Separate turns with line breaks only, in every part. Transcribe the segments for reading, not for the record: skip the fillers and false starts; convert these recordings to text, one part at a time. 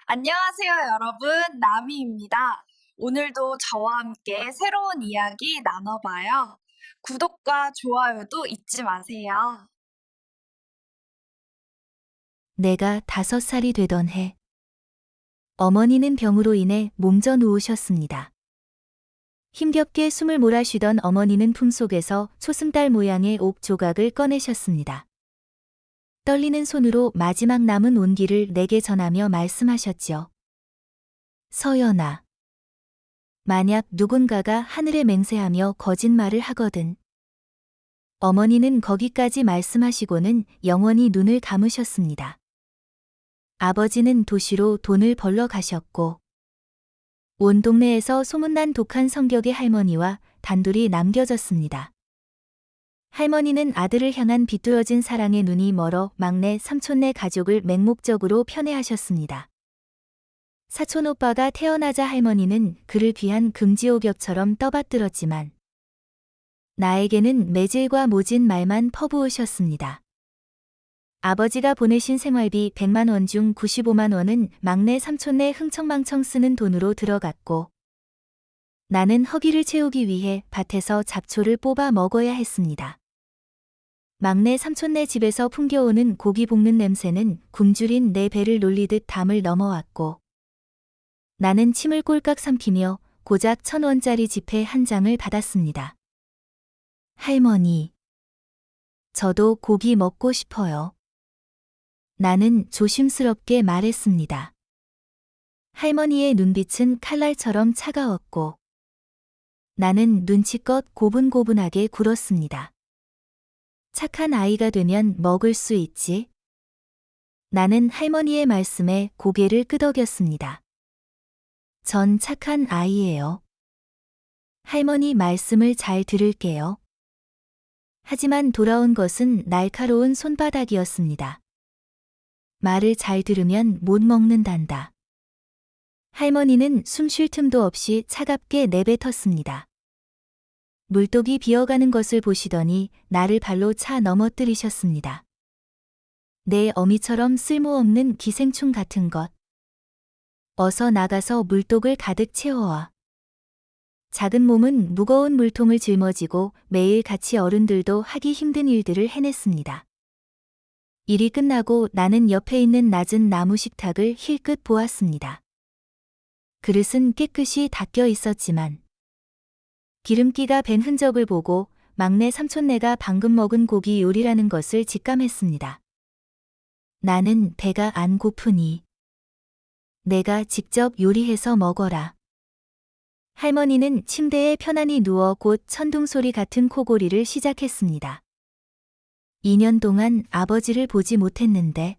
안녕하세요, 여러분. 나미입니다. 오늘도 저와 함께 새로운 이야기 나눠봐요. 구독과 좋아요도 잊지 마세요.
내가 5살이 되던 해, 어머니는 병으로 인해 몸져 누우셨습니다. 힘겹게 숨을 몰아쉬던 어머니는 품속에서 초승달 모양의 옥 조각을 꺼내셨습니다. 떨리는 손으로 마지막 남은 온기를 내게 전하며 말씀하셨지요. 서연아, 만약 누군가가 하늘에 맹세하며 거짓말을 하거든. 어머니는 거기까지 말씀하시고는 영원히 눈을 감으셨습니다. 아버지는 도시로 돈을 벌러 가셨고, 온 동네에서 소문난 독한 성격의 할머니와 단둘이 남겨졌습니다. 할머니는 아들을 향한 비뚤어진 사랑의 눈이 멀어 막내 삼촌네 가족을 맹목적으로 편애하셨습니다. 사촌 오빠가 태어나자 할머니는 그를 귀한 금지옥엽처럼 떠받들었지만 나에게는 매질과 모진 말만 퍼부으셨습니다. 아버지가 보내신 생활비 100만 원 중 95만 원은 막내 삼촌네 흥청망청 쓰는 돈으로 들어갔고 나는 허기를 채우기 위해 밭에서 잡초를 뽑아 먹어야 했습니다. 막내 삼촌네 집에서 풍겨오는 고기 볶는 냄새는 굶주린 내 배를 놀리듯 담을 넘어왔고 나는 침을 꼴깍 삼키며 고작 1,000원짜리 지폐 한 장을 받았습니다. 할머니, 저도 고기 먹고 싶어요. 나는 조심스럽게 말했습니다. 할머니의 눈빛은 칼날처럼 차가웠고 나는 눈치껏 고분고분하게 굴었습니다. 착한 아이가 되면 먹을 수 있지. 나는 할머니의 말씀에 고개를 끄덕였습니다. 전 착한 아이예요. 할머니 말씀을 잘 들을게요. 하지만 돌아온 것은 날카로운 손바닥이었습니다. 말을 잘 들으면 못 먹는단다. 할머니는 숨 쉴 틈도 없이 차갑게 내뱉었습니다. 물독이 비어가는 것을 보시더니 나를 발로 차 넘어뜨리셨습니다. 내 어미처럼 쓸모없는 기생충 같은 것. 어서 나가서 물독을 가득 채워와. 작은 몸은 무거운 물통을 짊어지고 매일 같이 어른들도 하기 힘든 일들을 해냈습니다. 일이 끝나고 나는 옆에 있는 낮은 나무 식탁을 힐끗 보았습니다. 그릇은 깨끗이 닦여 있었지만 기름기가 밴 흔적을 보고 막내 삼촌네가 방금 먹은 고기 요리라는 것을 직감했습니다. 나는 배가 안 고프니 내가 직접 요리해서 먹어라. 할머니는 침대에 편안히 누워 곧 천둥소리 같은 코골이를 시작했습니다. 2년 동안 아버지를 보지 못했는데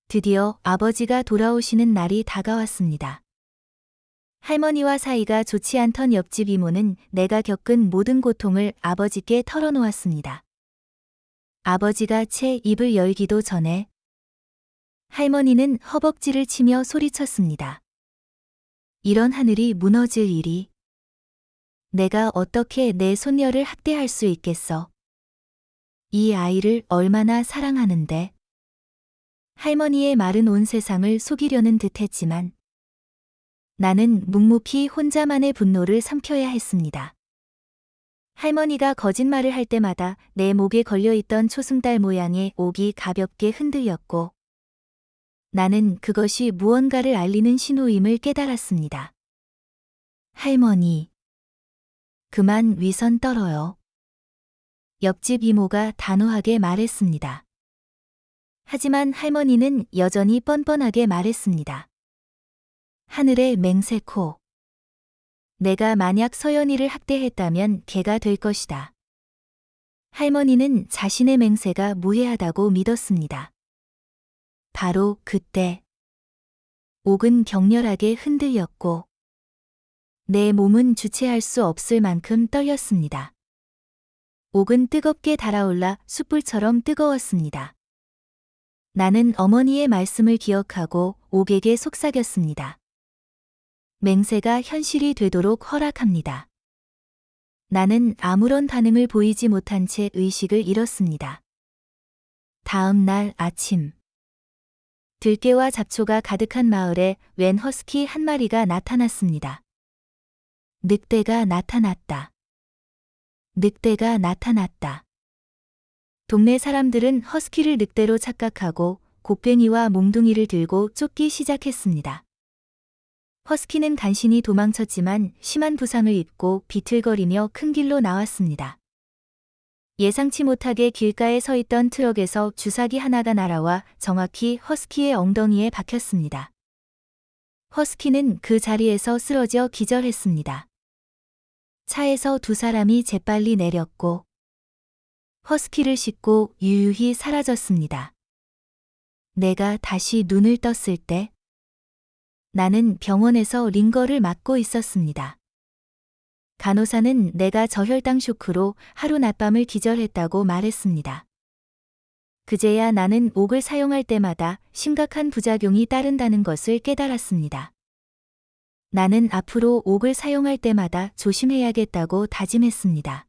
드디어 아버지가 돌아오시는 날이 다가왔습니다. 할머니와 사이가 좋지 않던 옆집 이모는 내가 겪은 모든 고통을 아버지께 털어놓았습니다. 아버지가 채 입을 열기도 전에 할머니는 허벅지를 치며 소리쳤습니다. 이런 하늘이 무너질 일이. 내가 어떻게 내 손녀를 학대할 수 있겠어. 이 아이를 얼마나 사랑하는데. 할머니의 말은 온 세상을 속이려는 듯했지만 나는 묵묵히 혼자만의 분노를 삼켜야 했습니다. 할머니가 거짓말을 할 때마다 내 목에 걸려있던 초승달 모양의 옥이 가볍게 흔들렸고 나는 그것이 무언가를 알리는 신호임을 깨달았습니다. 할머니, 그만 위선 떨어요. 옆집 이모가 단호하게 말했습니다. 하지만 할머니는 여전히 뻔뻔하게 말했습니다. 하늘의 맹세코. 내가 만약 서연이를 학대했다면 개가 될 것이다. 할머니는 자신의 맹세가 무해하다고 믿었습니다. 바로 그때 옥은 격렬하게 흔들렸고 내 몸은 주체할 수 없을 만큼 떨렸습니다. 옥은 뜨겁게 달아올라 숯불처럼 뜨거웠습니다. 나는 어머니의 말씀을 기억하고 옥에게 속삭였습니다. 맹세가 현실이 되도록 허락합니다. 나는 아무런 반응을 보이지 못한 채 의식을 잃었습니다. 다음 날 아침. 들깨와 잡초가 가득한 마을에 웬 허스키 한 마리가 나타났습니다. 늑대가 나타났다. 늑대가 나타났다. 동네 사람들은 허스키를 늑대로 착각하고 곡괭이와 몽둥이를 들고 쫓기 시작했습니다. 허스키는 간신히 도망쳤지만 심한 부상을 입고 비틀거리며 큰 길로 나왔습니다. 예상치 못하게 길가에 서 있던 트럭에서 주사기 하나가 날아와 정확히 허스키의 엉덩이에 박혔습니다. 허스키는 그 자리에서 쓰러져 기절했습니다. 차에서 두 사람이 재빨리 내렸고 허스키를 싣고 유유히 사라졌습니다. 내가 다시 눈을 떴을 때 나는 병원에서 링거를 맞고 있었습니다. 간호사는 내가 저혈당 쇼크로 하루 낮밤을 기절했다고 말했습니다. 그제야 나는 옥을 사용할 때마다 심각한 부작용이 따른다는 것을 깨달았습니다. 나는 앞으로 옥을 사용할 때마다 조심해야겠다고 다짐했습니다.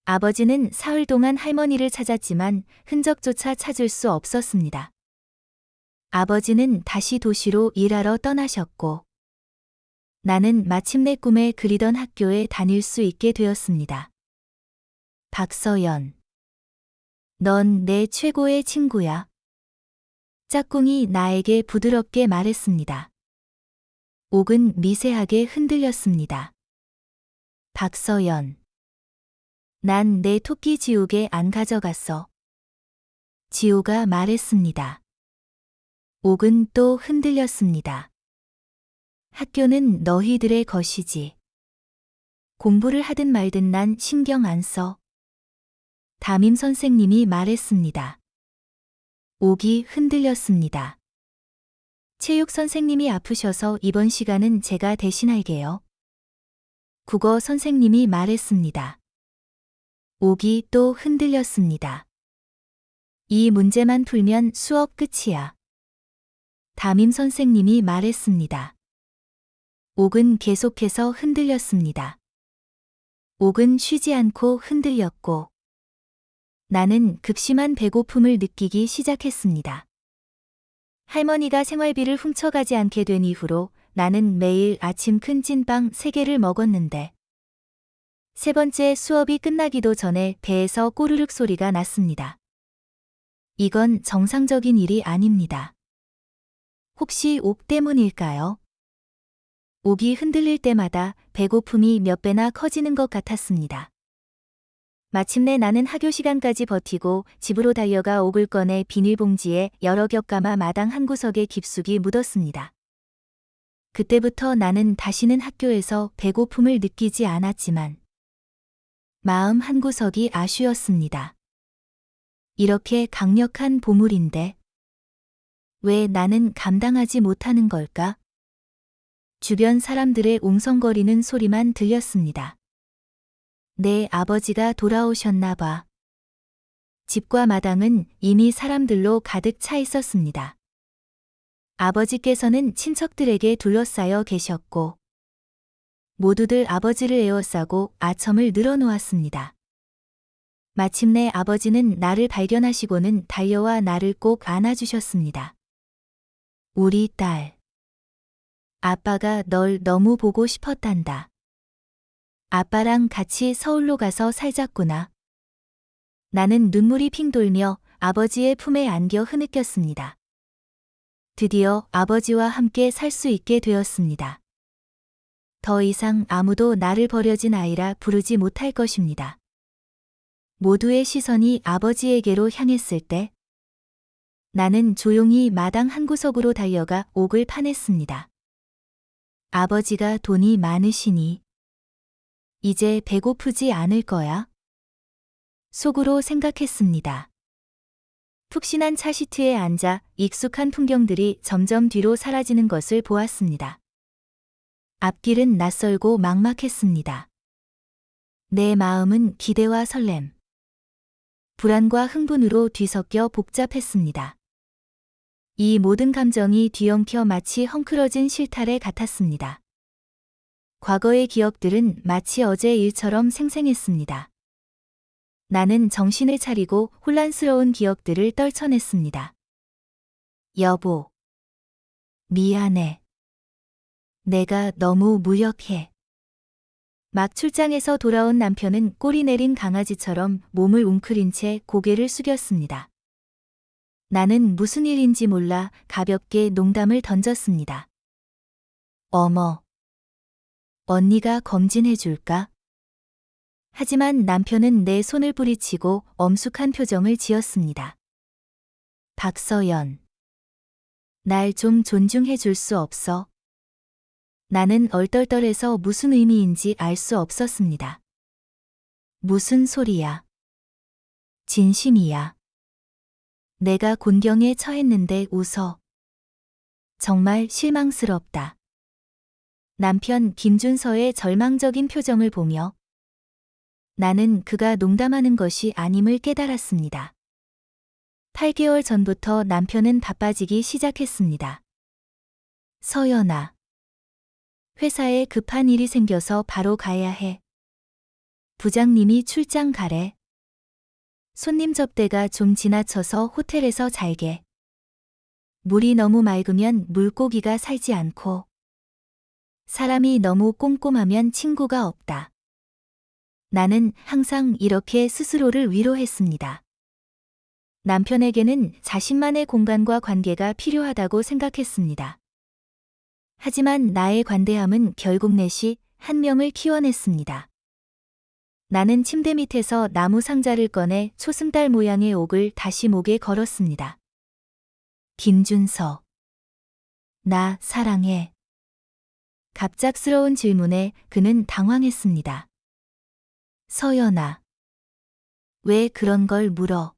아버지는 사흘 동안 할머니를 찾았지만 흔적조차 찾을 수 없었습니다. 아버지는 다시 도시로 일하러 떠나셨고 나는 마침내 꿈에 그리던 학교에 다닐 수 있게 되었습니다. 박서연. 넌 내 최고의 친구야. 짝꿍이 나에게 부드럽게 말했습니다. 옥은 미세하게 흔들렸습니다. 박서연. 난 내 토끼 지옥에 안 가져갔어. 지호가 말했습니다. 옥은 또 흔들렸습니다. 학교는 너희들의 것이지. 공부를 하든 말든 난 신경 안 써. 담임 선생님이 말했습니다. 옥이 흔들렸습니다. 체육 선생님이 아프셔서 이번 시간은 제가 대신할게요. 국어 선생님이 말했습니다. 옥이 또 흔들렸습니다. 이 문제만 풀면 수업 끝이야. 담임 선생님이 말했습니다. 옥은 계속해서 흔들렸습니다. 옥은 쉬지 않고 흔들렸고 나는 극심한 배고픔을 느끼기 시작했습니다. 할머니가 생활비를 훔쳐가지 않게 된 이후로 나는 매일 아침 큰 찐빵 3개를 먹었는데 세 번째 수업이 끝나기도 전에 배에서 꼬르륵 소리가 났습니다. 이건 정상적인 일이 아닙니다. 혹시 옥 때문일까요? 옥이 흔들릴 때마다 배고픔이 몇 배나 커지는 것 같았습니다. 마침내 나는 학교 시간까지 버티고 집으로 달려가 옥을 꺼내 비닐봉지에 여러 겹 감아 마당 한 구석에 깊숙이 묻었습니다. 그때부터 나는 다시는 학교에서 배고픔을 느끼지 않았지만 마음 한구석이 아쉬웠습니다. 이렇게 강력한 보물인데 왜 나는 감당하지 못하는 걸까? 주변 사람들의 웅성거리는 소리만 들렸습니다. 내 아버지가 돌아오셨나 봐. 집과 마당은 이미 사람들로 가득 차 있었습니다. 아버지께서는 친척들에게 둘러싸여 계셨고 모두들 아버지를 에워싸고 아첨을 늘어놓았습니다. 마침내 아버지는 나를 발견하시고는 달려와 나를 꼭 안아주셨습니다. 우리 딸. 아빠가 널 너무 보고 싶었단다. 아빠랑 같이 서울로 가서 살자꾸나. 나는 눈물이 핑 돌며 아버지의 품에 안겨 흐느꼈습니다. 드디어 아버지와 함께 살 수 있게 되었습니다. 더 이상 아무도 나를 버려진 아이라 부르지 못할 것입니다. 모두의 시선이 아버지에게로 향했을 때 나는 조용히 마당 한구석으로 달려가 옥을 파냈습니다. 아버지가 돈이 많으시니 이제 배고프지 않을 거야? 속으로 생각했습니다. 푹신한 차 시트에 앉아 익숙한 풍경들이 점점 뒤로 사라지는 것을 보았습니다. 앞길은 낯설고 막막했습니다. 내 마음은 기대와 설렘, 불안과 흥분으로 뒤섞여 복잡했습니다. 이 모든 감정이 뒤엉켜 마치 헝클어진 실타래 같았습니다. 과거의 기억들은 마치 어제 일처럼 생생했습니다. 나는 정신을 차리고 혼란스러운 기억들을 떨쳐냈습니다. 여보, 미안해. 내가 너무 무력해. 막 출장에서 돌아온 남편은 꼬리 내린 강아지처럼 몸을 웅크린 채 고개를 숙였습니다. 나는 무슨 일인지 몰라 가볍게 농담을 던졌습니다. 어머, 언니가 검진해 줄까? 하지만 남편은 내 손을 뿌리치고 엄숙한 표정을 지었습니다. 박서연, 날 좀 존중해 줄 수 없어? 나는 얼떨떨해서 무슨 의미인지 알 수 없었습니다. 무슨 소리야? 진심이야. 내가 곤경에 처했는데 웃어. 정말 실망스럽다. 남편 김준서의 절망적인 표정을 보며 나는 그가 농담하는 것이 아님을 깨달았습니다. 8개월 전부터 남편은 바빠지기 시작했습니다. 서연아, 회사에 급한 일이 생겨서 바로 가야 해. 부장님이 출장 가래. 손님 접대가 좀 지나쳐서 호텔에서 잘게. 물이 너무 맑으면 물고기가 살지 않고. 사람이 너무 꼼꼼하면 친구가 없다. 나는 항상 이렇게 스스로를 위로했습니다. 남편에게는 자신만의 공간과 관계가 필요하다고 생각했습니다. 하지만 나의 관대함은 결국 넷이 한 명을 키워냈습니다. 나는 침대 밑에서 나무 상자를 꺼내 초승달 모양의 옥을 다시 목에 걸었습니다. 김준서. 나 사랑해. 갑작스러운 질문에 그는 당황했습니다. 서연아. 왜 그런 걸 물어?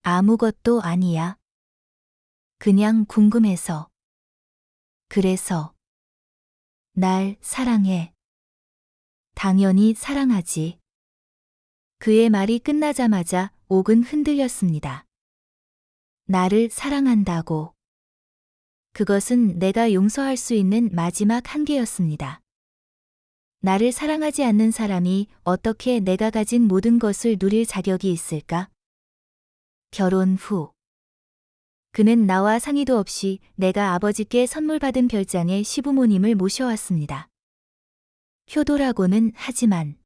아무것도 아니야. 그냥 궁금해서. 그래서. 날 사랑해. 당연히 사랑하지. 그의 말이 끝나자마자 옥은 흔들렸습니다. 나를 사랑한다고. 그것은 내가 용서할 수 있는 마지막 한계였습니다. 나를 사랑하지 않는 사람이 어떻게 내가 가진 모든 것을 누릴 자격이 있을까? 결혼 후. 그는 나와 상의도 없이 내가 아버지께 선물 받은 별장에 시부모님을 모셔왔습니다. 효도라고는 하지만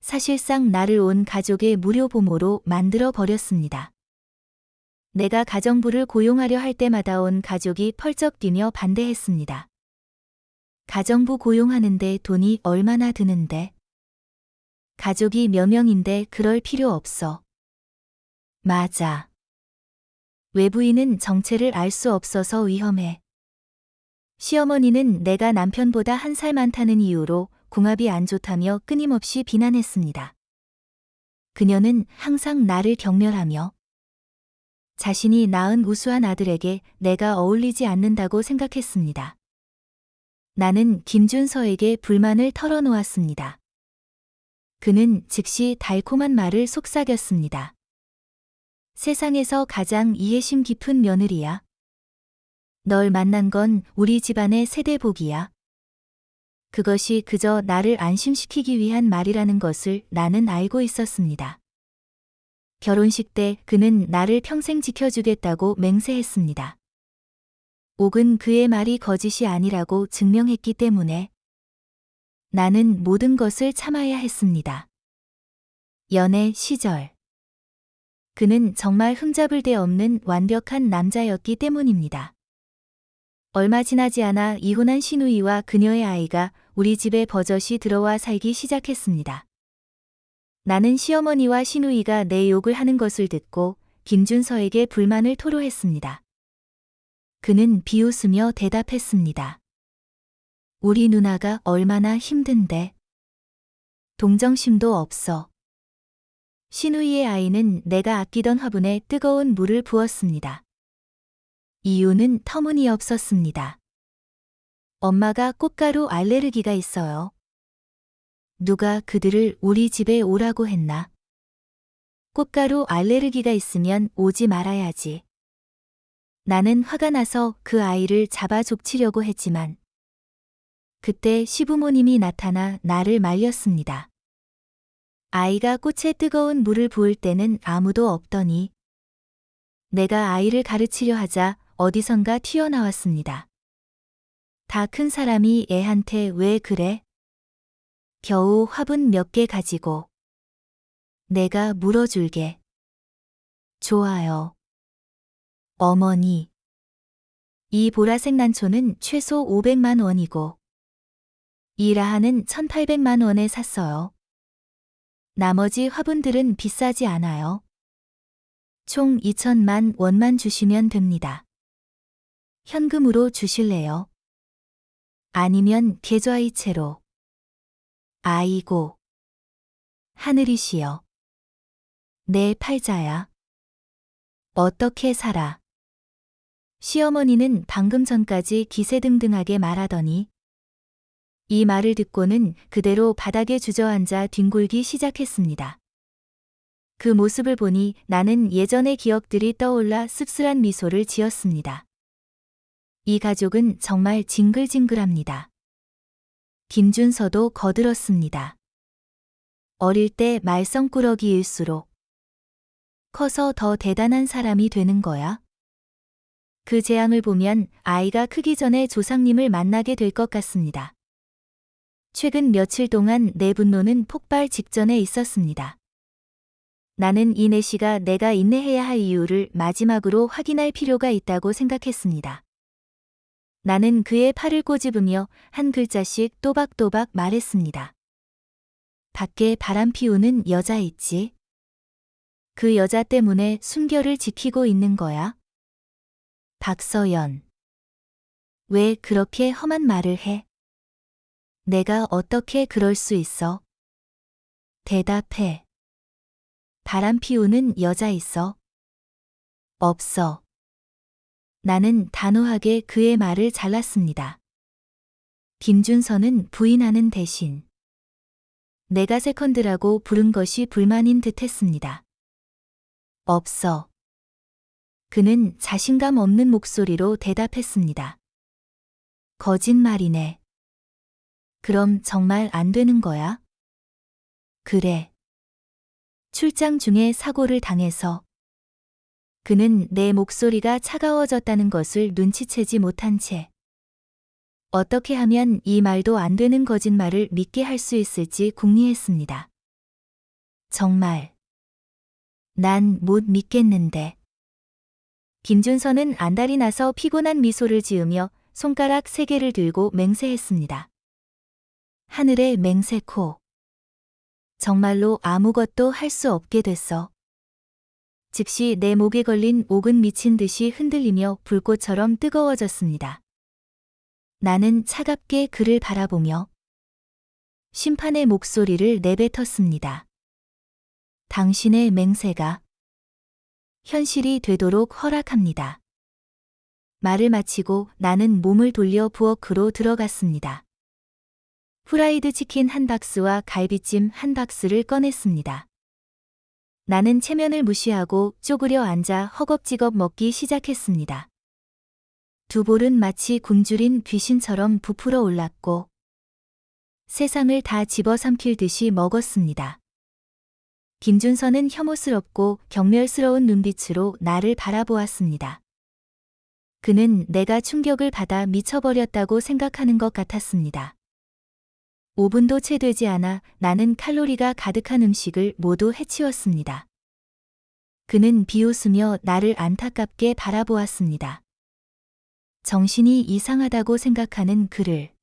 사실상 나를 온 가족의 무료 보모로 만들어 버렸습니다. 내가 가정부를 고용하려 할 때마다 온 가족이 펄쩍 뛰며 반대했습니다. 가정부 고용하는데 돈이 얼마나 드는데? 가족이 몇 명인데 그럴 필요 없어. 맞아. 외부인은 정체를 알 수 없어서 위험해. 시어머니는 내가 남편보다 1살 많다는 이유로 궁합이 안 좋다며 끊임없이 비난했습니다. 그녀는 항상 나를 경멸하며 자신이 낳은 우수한 아들에게 내가 어울리지 않는다고 생각했습니다. 나는 김준서에게 불만을 털어놓았습니다. 그는 즉시 달콤한 말을 속삭였습니다. 세상에서 가장 이해심 깊은 며느리야. 널 만난 건 우리 집안의 세대복이야. 그것이 그저 나를 안심시키기 위한 말이라는 것을 나는 알고 있었습니다. 결혼식 때 그는 나를 평생 지켜주겠다고 맹세했습니다. 옥은 그의 말이 거짓이 아니라고 증명했기 때문에 나는 모든 것을 참아야 했습니다. 연애 시절. 그는 정말 흠잡을 데 없는 완벽한 남자였기 때문입니다. 얼마 지나지 않아 이혼한 시누이와 그녀의 아이가 우리 집에 버젓이 들어와 살기 시작했습니다. 나는 시어머니와 시누이가 내 욕을 하는 것을 듣고 김준서에게 불만을 토로했습니다. 그는 비웃으며 대답했습니다. 우리 누나가 얼마나 힘든데. 동정심도 없어. 시누이의 아이는 내가 아끼던 화분에 뜨거운 물을 부었습니다. 이유는 터무니없었습니다. 엄마가 꽃가루 알레르기가 있어요. 누가 그들을 우리 집에 오라고 했나? 꽃가루 알레르기가 있으면 오지 말아야지. 나는 화가 나서 그 아이를 잡아 족치려고 했지만 그때 시부모님이 나타나 나를 말렸습니다. 아이가 꽃에 뜨거운 물을 부을 때는 아무도 없더니 내가 아이를 가르치려 하자 어디선가 튀어나왔습니다. 다 큰 사람이 애한테 왜 그래? 겨우 화분 몇 개 가지고. 내가 물어줄게. 좋아요. 어머니. 이 보라색 난초는 최소 500만 원이고 이 라하는 1,800만 원에 샀어요. 나머지 화분들은 비싸지 않아요. 총 2천만 원만 주시면 됩니다. 현금으로 주실래요? 아니면 계좌이체로. 아이고. 하늘이시여. 내 팔자야. 어떻게 살아? 시어머니는 방금 전까지 기세등등하게 말하더니 이 말을 듣고는 그대로 바닥에 주저앉아 뒹굴기 시작했습니다. 그 모습을 보니 나는 예전의 기억들이 떠올라 씁쓸한 미소를 지었습니다. 이 가족은 정말 징글징글합니다. 김준서도 거들었습니다. 어릴 때 말썽꾸러기일수록 커서 더 대단한 사람이 되는 거야? 그 재앙을 보면 아이가 크기 전에 조상님을 만나게 될 것 같습니다. 최근 며칠 동안 내 분노는 폭발 직전에 있었습니다. 나는 이 내시가 내가 인내해야 할 이유를 마지막으로 확인할 필요가 있다고 생각했습니다. 나는 그의 팔을 꼬집으며 한 글자씩 또박또박 말했습니다. 밖에 바람 피우는 여자 있지? 그 여자 때문에 순결을 지키고 있는 거야? 박서연. 왜 그렇게 험한 말을 해? 내가 어떻게 그럴 수 있어? 대답해. 바람 피우는 여자 있어? 없어. 나는 단호하게 그의 말을 잘랐습니다. 김준서는 부인하는 대신 내가 세컨드라고 부른 것이 불만인 듯 했습니다. 없어. 그는 자신감 없는 목소리로 대답했습니다. 거짓말이네. 그럼 정말 안 되는 거야? 그래. 출장 중에 사고를 당해서 그는 내 목소리가 차가워졌다는 것을 눈치채지 못한 채 어떻게 하면 이 말도 안 되는 거짓말을 믿게 할 수 있을지 궁리했습니다. 정말. 난 못 믿겠는데. 김준서는 안달이 나서 피곤한 미소를 지으며 손가락 3개를 들고 맹세했습니다. 하늘의 맹세코. 정말로 아무것도 할 수 없게 됐어. 즉시 내 목에 걸린 옥은 미친 듯이 흔들리며 불꽃처럼 뜨거워졌습니다. 나는 차갑게 그를 바라보며 심판의 목소리를 내뱉었습니다. 당신의 맹세가 현실이 되도록 허락합니다. 말을 마치고 나는 몸을 돌려 부엌으로 들어갔습니다. 후라이드 치킨 1박스와 갈비찜 1박스를 꺼냈습니다. 나는 체면을 무시하고 쪼그려 앉아 허겁지겁 먹기 시작했습니다. 두 볼은 마치 굶주린 귀신처럼 부풀어 올랐고 세상을 다 집어삼킬 듯이 먹었습니다. 김준서는 혐오스럽고 경멸스러운 눈빛으로 나를 바라보았습니다. 그는 내가 충격을 받아 미쳐버렸다고 생각하는 것 같았습니다. 5분도 채 되지 않아 나는 칼로리가 가득한 음식을 모두 해치웠습니다. 그는 비웃으며 나를 안타깝게 바라보았습니다. 정신이 이상하다고 생각하는 그를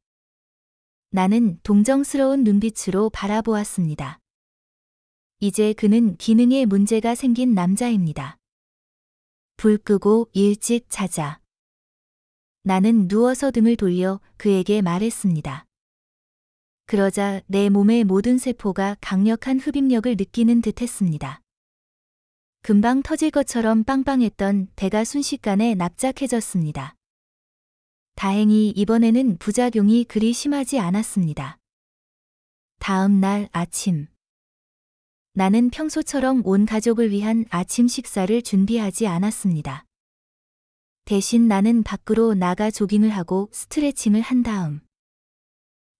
나는 동정스러운 눈빛으로 바라보았습니다. 이제 그는 기능에 문제가 생긴 남자입니다. 불 끄고 일찍 자자. 나는 누워서 등을 돌려 그에게 말했습니다. 그러자 내 몸의 모든 세포가 강력한 흡입력을 느끼는 듯 했습니다. 금방 터질 것처럼 빵빵했던 배가 순식간에 납작해졌습니다. 다행히 이번에는 부작용이 그리 심하지 않았습니다. 다음 날 아침. 나는 평소처럼 온 가족을 위한 아침 식사를 준비하지 않았습니다. 대신 나는 밖으로 나가 조깅을 하고 스트레칭을 한 다음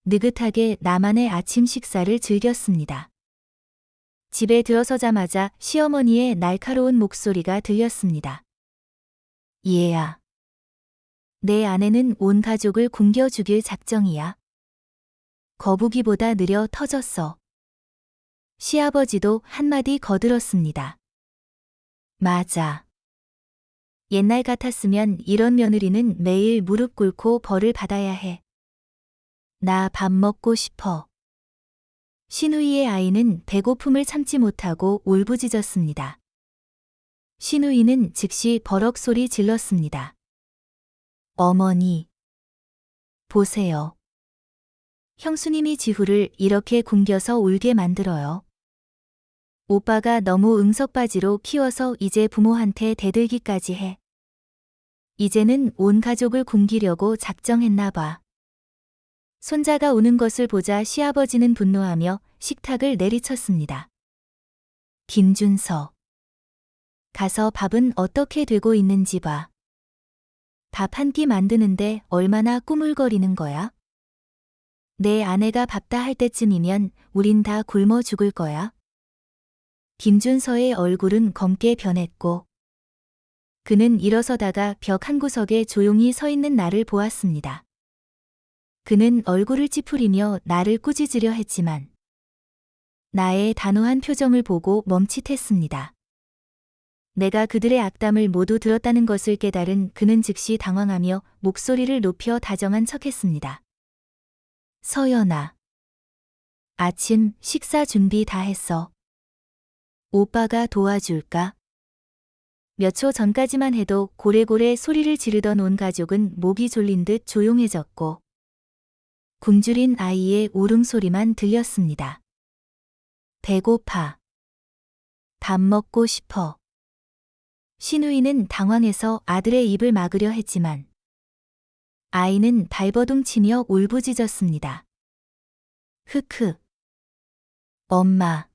느긋하게 나만의 아침 식사를 즐겼습니다. 집에 들어서자마자 시어머니의 날카로운 목소리가 들렸습니다. 얘야. 내 아내는 온 가족을 굶겨 죽일 작정이야. 거북이보다 느려 터졌어. 시아버지도 한마디 거들었습니다. 맞아. 옛날 같았으면 이런 며느리는 매일 무릎 꿇고 벌을 받아야 해. 나 밥 먹고 싶어. 신우이의 아이는 배고픔을 참지 못하고 울부짖었습니다. 신우이는 즉시 버럭 소리 질렀습니다. 어머니, 보세요. 형수님이 지후를 이렇게 굶겨서 울게 만들어요. 오빠가 너무 응석바지로 키워서 이제 부모한테 대들기까지 해. 이제는 온 가족을 굶기려고 작정했나 봐. 손자가 우는 것을 보자 시아버지는 분노하며 식탁을 내리쳤습니다. 김준서. 가서 밥은 어떻게 되고 있는지 봐. 밥 한 끼 만드는데 얼마나 꾸물거리는 거야? 내 아내가 밥다 할 때쯤이면 우린 다 굶어 죽을 거야. 김준서의 얼굴은 검게 변했고 그는 일어서다가 벽 한 구석에 조용히 서 있는 나를 보았습니다. 그는 얼굴을 찌푸리며 나를 꾸짖으려 했지만 나의 단호한 표정을 보고 멈칫했습니다. 내가 그들의 악담을 모두 들었다는 것을 깨달은 그는 즉시 당황하며 목소리를 높여 다정한 척했습니다. 서연아. 아침 식사 준비 다 했어. 오빠가 도와줄까? 몇 초 전까지만 해도 고래고래 소리를 지르던 온 가족은 목이 졸린 듯 조용해졌고 굶주린 아이의 울음소리만 들렸습니다. 배고파. 밥 먹고 싶어. 신우이는 당황해서 아들의 입을 막으려 했지만 아이는 발버둥 치며 울부짖었습니다. 흑흑. 엄마.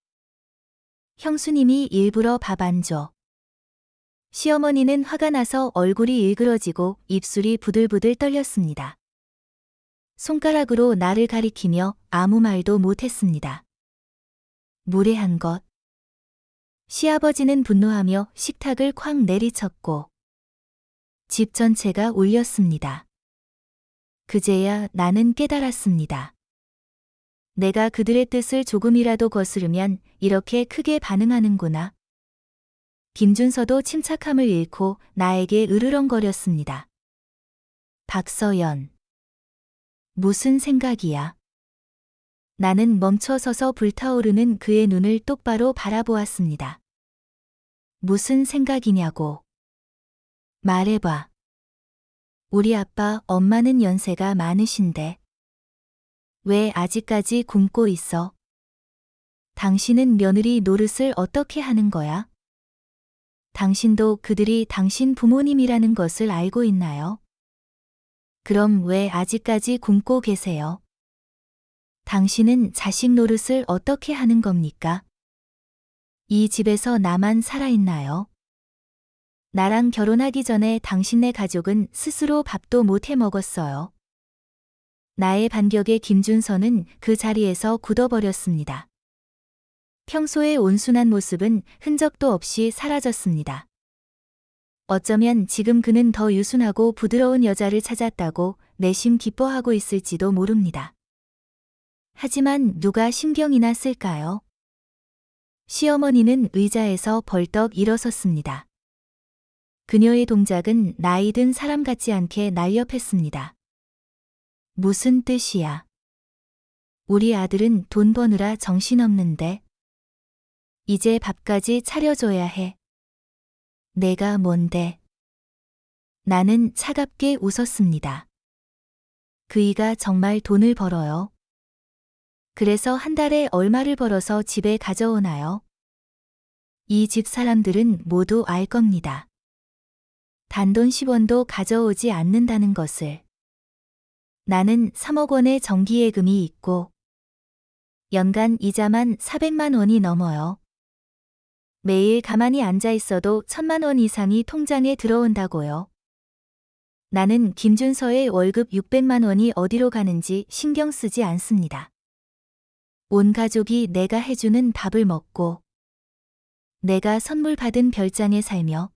형수님이 일부러 밥 안 줘. 시어머니는 화가 나서 얼굴이 일그러지고 입술이 부들부들 떨렸습니다. 손가락으로 나를 가리키며 아무 말도 못했습니다. 무례한 것. 시아버지는 분노하며 식탁을 쾅 내리쳤고 집 전체가 울렸습니다. 그제야 나는 깨달았습니다. 내가 그들의 뜻을 조금이라도 거스르면 이렇게 크게 반응하는구나. 김준서도 침착함을 잃고 나에게 으르렁거렸습니다. 박서연. 무슨 생각이야? 나는 멈춰서서 불타오르는 그의 눈을 똑바로 바라보았습니다. 무슨 생각이냐고. 말해봐. 우리 아빠, 엄마는 연세가 많으신데 왜 아직까지 굶고 있어? 당신은 며느리 노릇을 어떻게 하는 거야? 당신도 그들이 당신 부모님이라는 것을 알고 있나요? 그럼 왜 아직까지 굶고 계세요? 당신은 자식 노릇을 어떻게 하는 겁니까? 이 집에서 나만 살아있나요? 나랑 결혼하기 전에 당신네 가족은 스스로 밥도 못 해 먹었어요. 나의 반격에 김준서는 그 자리에서 굳어버렸습니다. 평소의 온순한 모습은 흔적도 없이 사라졌습니다. 어쩌면 지금 그는 더 유순하고 부드러운 여자를 찾았다고 내심 기뻐하고 있을지도 모릅니다. 하지만 누가 신경이나 쓸까요? 시어머니는 의자에서 벌떡 일어섰습니다. 그녀의 동작은 나이 든 사람 같지 않게 날렵했습니다. 무슨 뜻이야? 우리 아들은 돈 버느라 정신없는데 이제 밥까지 차려줘야 해. 내가 뭔데? 나는 차갑게 웃었습니다. 그이가 정말 돈을 벌어요. 그래서 한 달에 얼마를 벌어서 집에 가져오나요? 이 집 사람들은 모두 알 겁니다. 단돈 10원도 가져오지 않는다는 것을. 나는 3억 원의 정기예금이 있고 연간 이자만 400만 원이 넘어요. 매일 가만히 앉아 있어도 1000만 원 이상이 통장에 들어온다고요. 나는 김준서의 월급 600만 원이 어디로 가는지 신경 쓰지 않습니다. 온 가족이 내가 해주는 밥을 먹고 내가 선물 받은 별장에 살며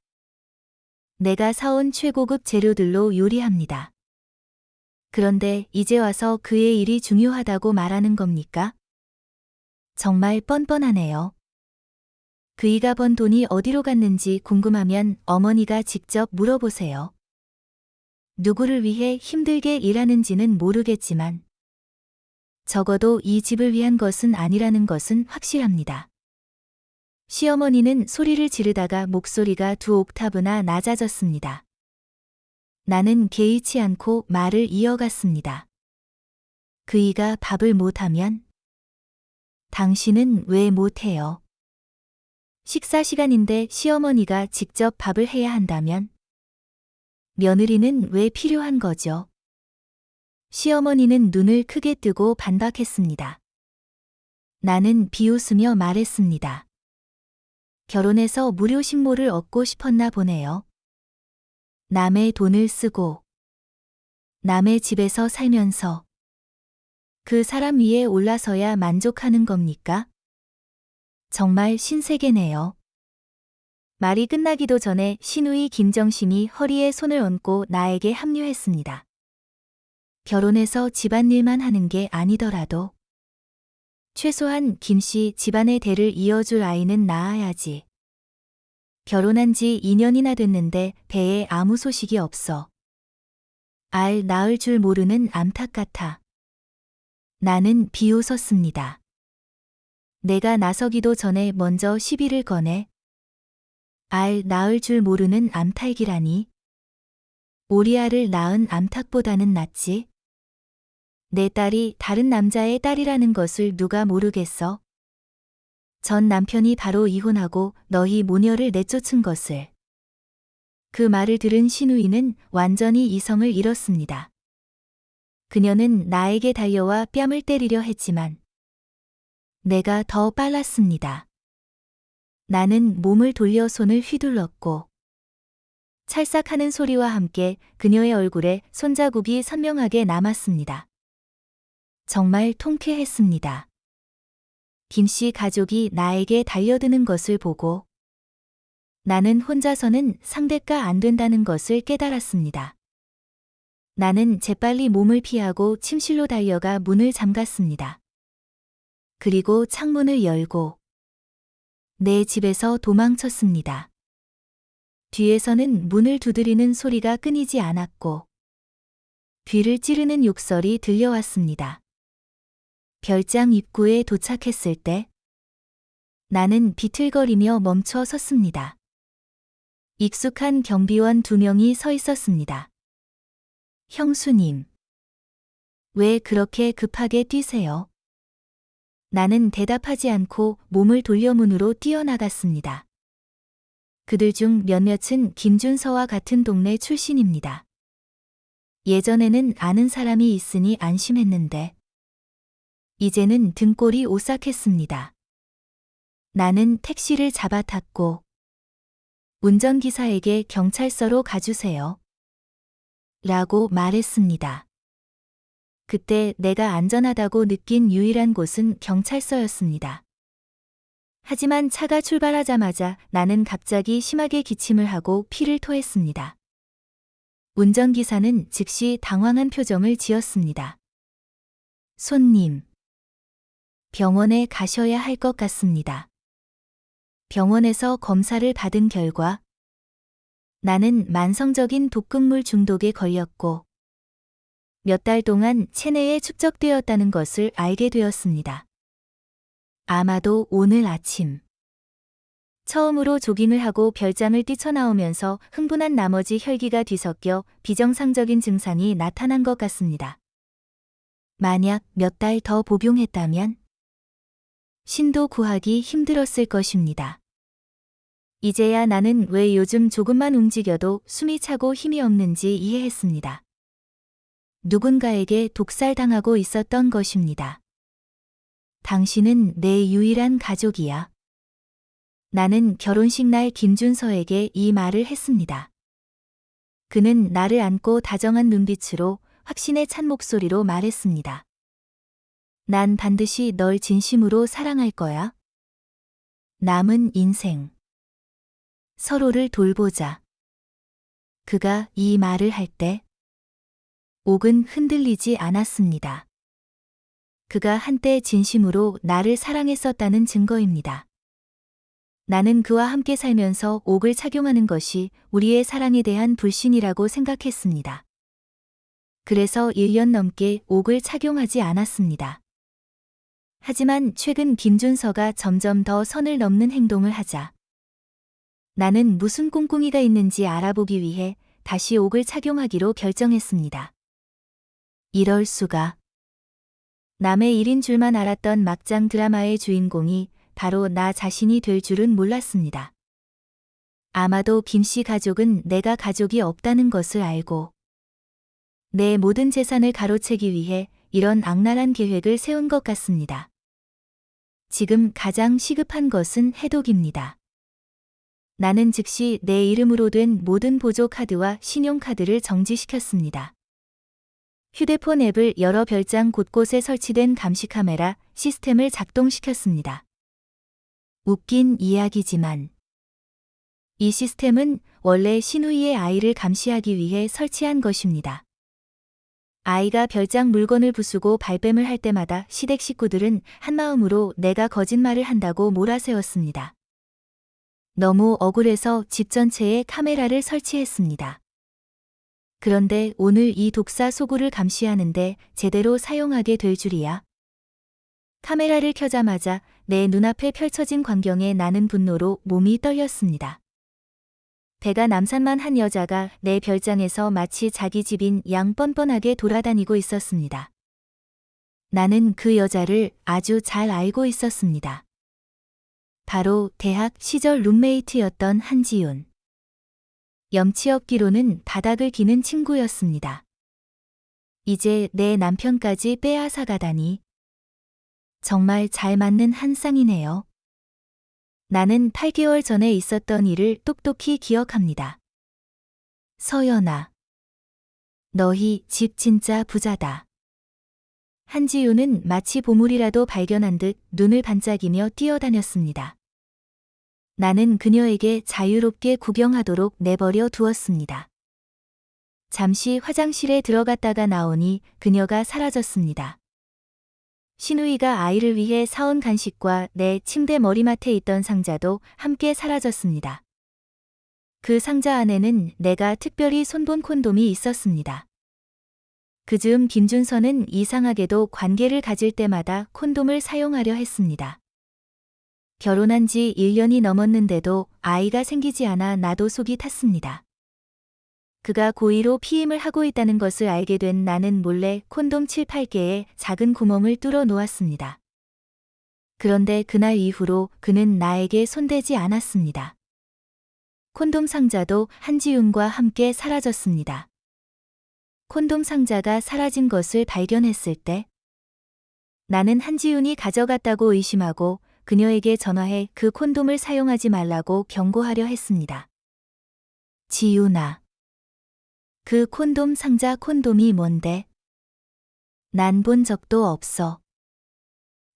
내가 사온 최고급 재료들로 요리합니다. 그런데 이제 와서 그의 일이 중요하다고 말하는 겁니까? 정말 뻔뻔하네요. 그이가 번 돈이 어디로 갔는지 궁금하면 어머니가 직접 물어보세요. 누구를 위해 힘들게 일하는지는 모르겠지만 적어도 이 집을 위한 것은 아니라는 것은 확실합니다. 시어머니는 소리를 지르다가 목소리가 2옥타브나 낮아졌습니다. 나는 개의치 않고 말을 이어갔습니다. 그이가 밥을 못하면 당신은 왜 못해요? 식사 시간인데 시어머니가 직접 밥을 해야 한다면 며느리는 왜 필요한 거죠? 시어머니는 눈을 크게 뜨고 반박했습니다. 나는 비웃으며 말했습니다. 결혼해서 무료 식모를 얻고 싶었나 보네요. 남의 돈을 쓰고 남의 집에서 살면서 그 사람 위에 올라서야 만족하는 겁니까? 정말 신세계네요. 말이 끝나기도 전에 시누이 김정심이 허리에 손을 얹고 나에게 합류했습니다. 결혼해서 집안일만 하는 게 아니더라도 최소한 김씨 집안의 대를 이어줄 아이는 낳아야지. 결혼한 지 2년이나 됐는데 배에 아무 소식이 없어. 알 낳을 줄 모르는 암탉 같아. 나는 비웃었습니다. 내가 나서기도 전에 먼저 시비를 꺼내. 알 낳을 줄 모르는 암탉이라니. 오리알을 낳은 암탉보다는 낫지. 내 딸이 다른 남자의 딸이라는 것을 누가 모르겠어? 전 남편이 바로 이혼하고 너희 모녀를 내쫓은 것을. 그 말을 들은 시누이는 완전히 이성을 잃었습니다. 그녀는 나에게 달려와 뺨을 때리려 했지만 내가 더 빨랐습니다. 나는 몸을 돌려 손을 휘둘렀고 찰싹하는 소리와 함께 그녀의 얼굴에 손자국이 선명하게 남았습니다. 정말 통쾌했습니다. 김씨 가족이 나에게 달려드는 것을 보고 나는 혼자서는 상대가 안 된다는 것을 깨달았습니다. 나는 재빨리 몸을 피하고 침실로 달려가 문을 잠갔습니다. 그리고 창문을 열고 내 집에서 도망쳤습니다. 뒤에서는 문을 두드리는 소리가 끊이지 않았고 귀를 찌르는 욕설이 들려왔습니다. 별장 입구에 도착했을 때 나는 비틀거리며 멈춰 섰습니다. 익숙한 경비원 2명이 서 있었습니다. 형수님, 왜 그렇게 급하게 뛰세요? 나는 대답하지 않고 몸을 돌려 문으로 뛰어나갔습니다. 그들 중 몇몇은 김준서와 같은 동네 출신입니다. 예전에는 아는 사람이 있으니 안심했는데 이제는 등골이 오싹했습니다. 나는 택시를 잡아 탔고 운전기사에게 경찰서로 가주세요. 라고 말했습니다. 그때 내가 안전하다고 느낀 유일한 곳은 경찰서였습니다. 하지만 차가 출발하자마자 나는 갑자기 심하게 기침을 하고 피를 토했습니다. 운전기사는 즉시 당황한 표정을 지었습니다. 손님, 병원에 가셔야 할 것 같습니다. 병원에서 검사를 받은 결과 나는 만성적인 독극물 중독에 걸렸고 몇 달 동안 체내에 축적되었다는 것을 알게 되었습니다. 아마도 오늘 아침 처음으로 조깅을 하고 별장을 뛰쳐나오면서 흥분한 나머지 혈기가 뒤섞여 비정상적인 증상이 나타난 것 같습니다. 만약 몇 달 더 복용했다면 신도 구하기 힘들었을 것입니다. 이제야 나는 왜 요즘 조금만 움직여도 숨이 차고 힘이 없는지 이해했습니다. 누군가에게 독살당하고 있었던 것입니다. 당신은 내 유일한 가족이야. 나는 결혼식 날 김준서에게 이 말을 했습니다. 그는 나를 안고 다정한 눈빛으로 확신에 찬 목소리로 말했습니다. 난 반드시 널 진심으로 사랑할 거야. 남은 인생 서로를 돌보자. 그가 이 말을 할 때 옥은 흔들리지 않았습니다. 그가 한때 진심으로 나를 사랑했었다는 증거입니다. 나는 그와 함께 살면서 옥을 착용하는 것이 우리의 사랑에 대한 불신이라고 생각했습니다. 그래서 1년 넘게 옥을 착용하지 않았습니다. 하지만 최근 김준서가 점점 더 선을 넘는 행동을 하자 나는 무슨 꿍꿍이가 있는지 알아보기 위해 다시 옥을 착용하기로 결정했습니다. 이럴 수가. 남의 일인 줄만 알았던 막장 드라마의 주인공이 바로 나 자신이 될 줄은 몰랐습니다. 아마도 김씨 가족은 내가 가족이 없다는 것을 알고 내 모든 재산을 가로채기 위해 이런 악랄한 계획을 세운 것 같습니다. 지금 가장 시급한 것은 해독입니다. 나는 즉시 내 이름으로 된 모든 보조 카드와 신용카드를 정지시켰습니다. 휴대폰 앱을 여러 별장 곳곳에 설치된 감시 카메라 시스템을 작동시켰습니다. 웃긴 이야기지만 이 시스템은 원래 신우이의 아이를 감시하기 위해 설치한 것입니다. 아이가 별장 물건을 부수고 발뺌을 할 때마다 시댁 식구들은 한마음으로 내가 거짓말을 한다고 몰아세웠습니다. 너무 억울해서 집 전체에 카메라를 설치했습니다. 그런데 오늘 이 독사 소굴을 감시하는데 제대로 사용하게 될 줄이야. 카메라를 켜자마자 내 눈앞에 펼쳐진 광경에 나는 분노로 몸이 떨렸습니다. 배가 남산만 한 여자가 내 별장에서 마치 자기 집인 양 뻔뻔하게 돌아다니고 있었습니다. 나는 그 여자를 아주 잘 알고 있었습니다. 바로 대학 시절 룸메이트였던 한지윤. 염치 없기로는 바닥을 기는 친구였습니다. 이제 내 남편까지 빼앗아 가다니. 정말 잘 맞는 한 쌍이네요. 나는 8개월 전에 있었던 일을 똑똑히 기억합니다. 서연아. 너희 집 진짜 부자다. 한지윤은 마치 보물이라도 발견한 듯 눈을 반짝이며 뛰어다녔습니다. 나는 그녀에게 자유롭게 구경하도록 내버려 두었습니다. 잠시 화장실에 들어갔다가 나오니 그녀가 사라졌습니다. 신우이가 아이를 위해 사온 간식과 내 침대 머리맡에 있던 상자도 함께 사라졌습니다. 그 상자 안에는 내가 특별히 손본 콘돔이 있었습니다. 그즈음 김준서는 이상하게도 관계를 가질 때마다 콘돔을 사용하려 했습니다. 결혼한 지 1년이 넘었는데도 아이가 생기지 않아 나도 속이 탔습니다. 그가 고의로 피임을 하고 있다는 것을 알게 된 나는 몰래 콘돔 7, 8개의 작은 구멍을 뚫어 놓았습니다. 그런데 그날 이후로 그는 나에게 손대지 않았습니다. 콘돔 상자도 한지윤과 함께 사라졌습니다. 콘돔 상자가 사라진 것을 발견했을 때 나는 한지윤이 가져갔다고 의심하고 그녀에게 전화해 그 콘돔을 사용하지 말라고 경고하려 했습니다. 지윤아. 그 콘돔 상자 콘돔이 뭔데? 난 본 적도 없어.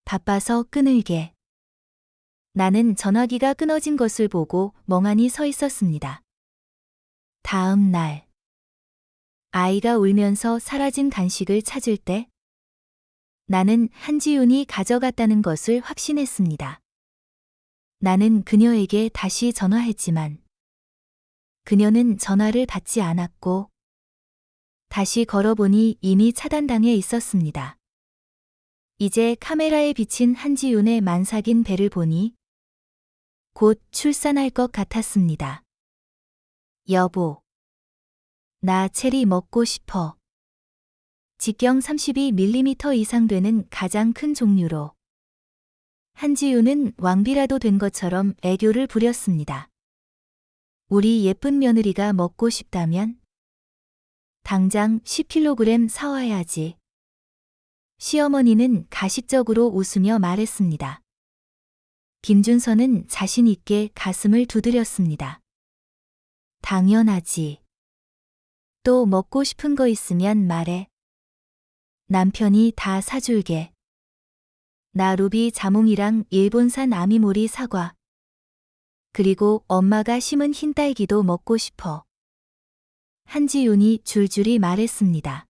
바빠서 끊을게. 나는 전화기가 끊어진 것을 보고 멍하니 서 있었습니다. 다음 날. 아이가 울면서 사라진 간식을 찾을 때 나는 한지윤이 가져갔다는 것을 확신했습니다. 나는 그녀에게 다시 전화했지만 그녀는 전화를 받지 않았고 다시 걸어보니 이미 차단당해 있었습니다. 이제 카메라에 비친 한지윤의 만삭인 배를 보니 곧 출산할 것 같았습니다. 여보. 나 체리 먹고 싶어. 직경 32mm 이상 되는 가장 큰 종류로. 한지윤은 왕비라도 된 것처럼 애교를 부렸습니다. 우리 예쁜 며느리가 먹고 싶다면? 당장 10kg 사와야지. 시어머니는 가식적으로 웃으며 말했습니다. 김준서는 자신 있게 가슴을 두드렸습니다. 당연하지. 또 먹고 싶은 거 있으면 말해. 남편이 다 사줄게. 나 루비 자몽이랑 일본산 아미모리 사과. 그리고 엄마가 심은 흰 딸기도 먹고 싶어. 한지윤이 줄줄이 말했습니다.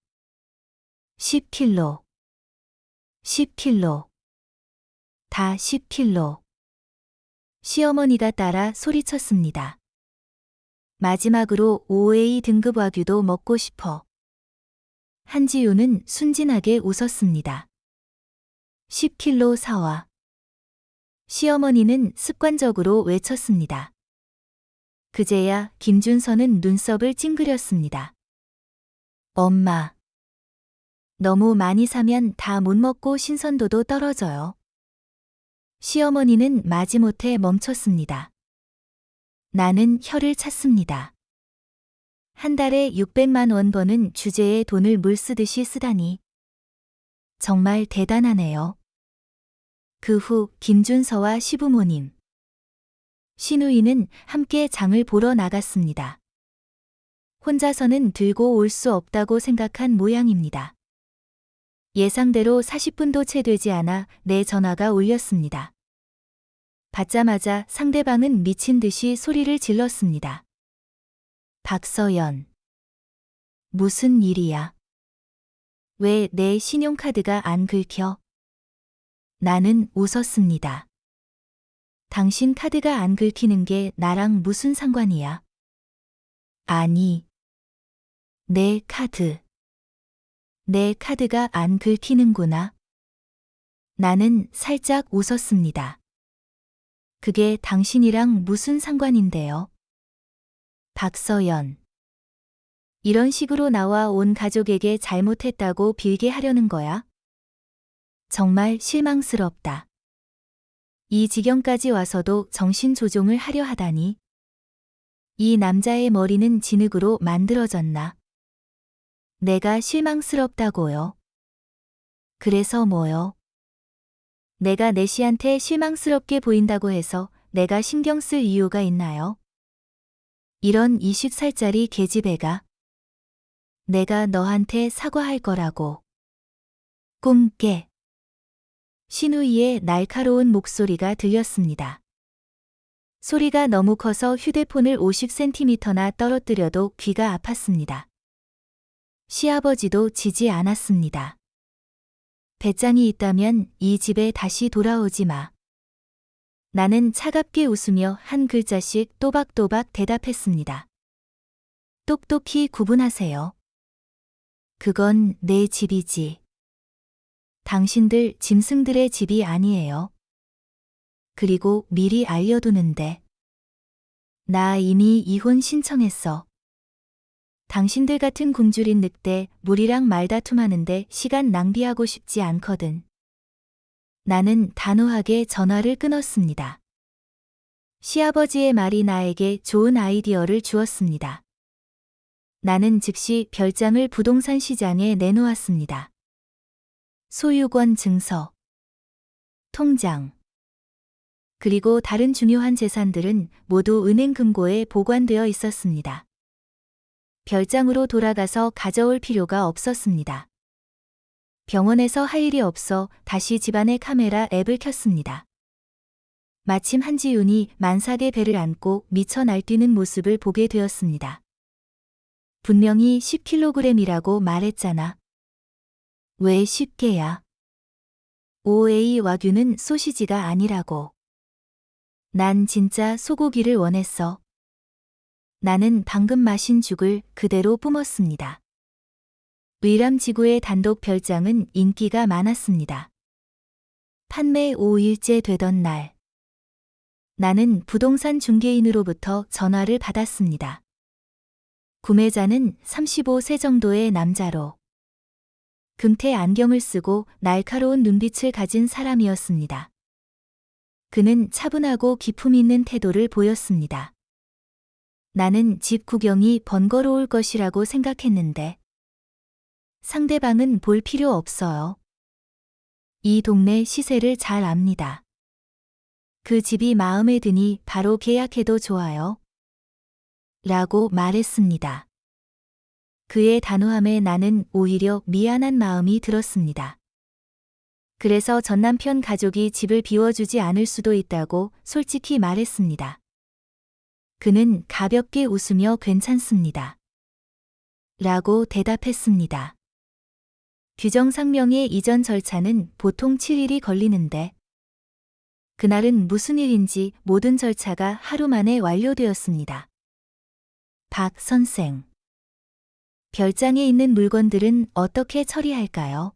10킬로, 10킬로, 다 10킬로. 시어머니가 따라 소리쳤습니다. 마지막으로 OA 등급 와규도 먹고 싶어. 한지윤은 순진하게 웃었습니다. 10킬로 사와. 시어머니는 습관적으로 외쳤습니다. 그제야 김준서는 눈썹을 찡그렸습니다. 엄마. 너무 많이 사면 다 못 먹고 신선도도 떨어져요. 시어머니는 마지못해 멈췄습니다. 나는 혀를 찼습니다. 한 달에 600만 원 버는 주제에 돈을 물 쓰듯이 쓰다니. 정말 대단하네요. 그 후 김준서와 시부모님, 시누이는 함께 장을 보러 나갔습니다. 혼자서는 들고 올 수 없다고 생각한 모양입니다. 예상대로 40분도 채 되지 않아 내 전화가 울렸습니다. 받자마자 상대방은 미친 듯이 소리를 질렀습니다. 박서연. 무슨 일이야? 왜 내 신용카드가 안 긁혀? 나는 웃었습니다. 당신 카드가 안 긁히는 게 나랑 무슨 상관이야? 아니. 내 카드. 내 카드가 안 긁히는구나. 나는 살짝 웃었습니다. 그게 당신이랑 무슨 상관인데요? 박서연. 이런 식으로 나와 온 가족에게 잘못했다고 빌게 하려는 거야? 정말 실망스럽다. 이 지경까지 와서도 정신 조종을 하려 하다니. 이 남자의 머리는 진흙으로 만들어졌나? 내가 실망스럽다고요? 그래서 뭐요? 내가 내시한테 실망스럽게 보인다고 해서 내가 신경 쓸 이유가 있나요? 이런 20살짜리 계집애가. 내가 너한테 사과할 거라고. 꿈깨. 시누이의 날카로운 목소리가 들렸습니다. 소리가 너무 커서 휴대폰을 50cm나 떨어뜨려도 귀가 아팠습니다. 시아버지도 지지 않았습니다. 배짱이 있다면 이 집에 다시 돌아오지 마. 나는 차갑게 웃으며 한 글자씩 또박또박 대답했습니다. 똑똑히 구분하세요. 그건 내 집이지. 당신들 짐승들의 집이 아니에요. 그리고 미리 알려두는데. 나 이미 이혼 신청했어. 당신들 같은 굶주린 늑대 물이랑 말다툼하는데 시간 낭비하고 싶지 않거든. 나는 단호하게 전화를 끊었습니다. 시아버지의 말이 나에게 좋은 아이디어를 주었습니다. 나는 즉시 별장을 부동산 시장에 내놓았습니다. 소유권 증서, 통장, 그리고 다른 중요한 재산들은 모두 은행 금고에 보관되어 있었습니다. 별장으로 돌아가서 가져올 필요가 없었습니다. 병원에서 할 일이 없어 다시 집안의 카메라 앱을 켰습니다. 마침 한지윤이 만삭의 배를 안고 미쳐 날뛰는 모습을 보게 되었습니다. 분명히 10kg이라고 말했잖아. 왜 10개야? OA 와규는 소시지가 아니라고. 난 진짜 소고기를 원했어. 나는 방금 마신 죽을 그대로 뿜었습니다. 의람지구의 단독 별장은 인기가 많았습니다. 판매 5일째 되던 날. 나는 부동산 중개인으로부터 전화를 받았습니다. 구매자는 35세 정도의 남자로 금태 안경을 쓰고 날카로운 눈빛을 가진 사람이었습니다. 그는 차분하고 기품 있는 태도를 보였습니다. 나는 집 구경이 번거로울 것이라고 생각했는데 상대방은 볼 필요 없어요. 이 동네 시세를 잘 압니다. 그 집이 마음에 드니 바로 계약해도 좋아요. 라고 말했습니다. 그의 단호함에 나는 오히려 미안한 마음이 들었습니다. 그래서 전남편 가족이 집을 비워주지 않을 수도 있다고 솔직히 말했습니다. 그는 가볍게 웃으며 괜찮습니다. 라고 대답했습니다. 규정상명의 이전 절차는 보통 7일이 걸리는데 그날은 무슨 일인지 모든 절차가 하루 만에 완료되었습니다. 박 선생. 별장에 있는 물건들은 어떻게 처리할까요?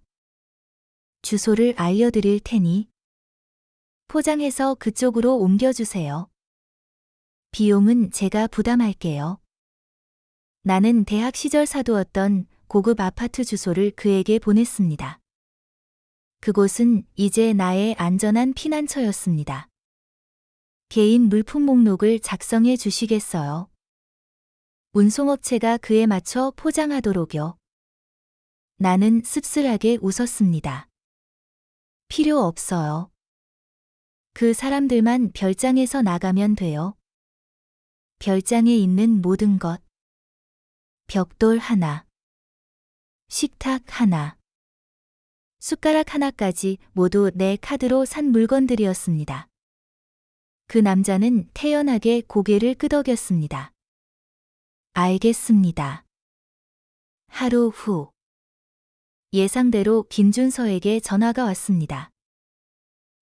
주소를 알려드릴 테니 포장해서 그쪽으로 옮겨주세요. 비용은 제가 부담할게요. 나는 대학 시절 사두었던 고급 아파트 주소를 그에게 보냈습니다. 그곳은 이제 나의 안전한 피난처였습니다. 개인 물품 목록을 작성해 주시겠어요? 운송업체가 그에 맞춰 포장하도록요. 나는 씁쓸하게 웃었습니다. 필요 없어요. 그 사람들만 별장에서 나가면 돼요. 별장에 있는 모든 것. 벽돌 하나. 식탁 하나. 숟가락 하나까지 모두 내 카드로 산 물건들이었습니다. 그 남자는 태연하게 고개를 끄덕였습니다. 알겠습니다. 하루 후. 예상대로 김준서에게 전화가 왔습니다.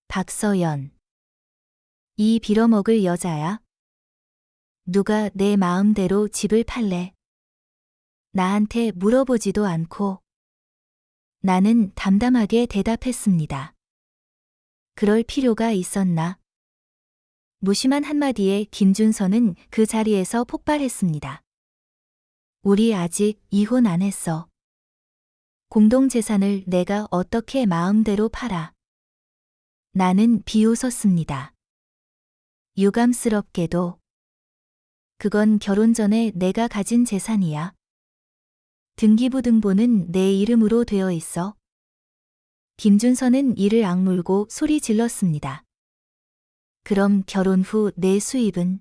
박서연. 이 빌어먹을 여자야? 누가 내 마음대로 집을 팔래? 나한테 물어보지도 않고. 나는 담담하게 대답했습니다. 그럴 필요가 있었나? 무심한 한마디에 김준서는 그 자리에서 폭발했습니다. 우리 아직 이혼 안 했어. 공동재산을 내가 어떻게 마음대로 팔아? 나는 비웃었습니다. 유감스럽게도. 그건 결혼 전에 내가 가진 재산이야. 등기부등본은 내 이름으로 되어 있어. 김준서는 이를 악물고 소리 질렀습니다. 그럼 결혼 후 내 수입은?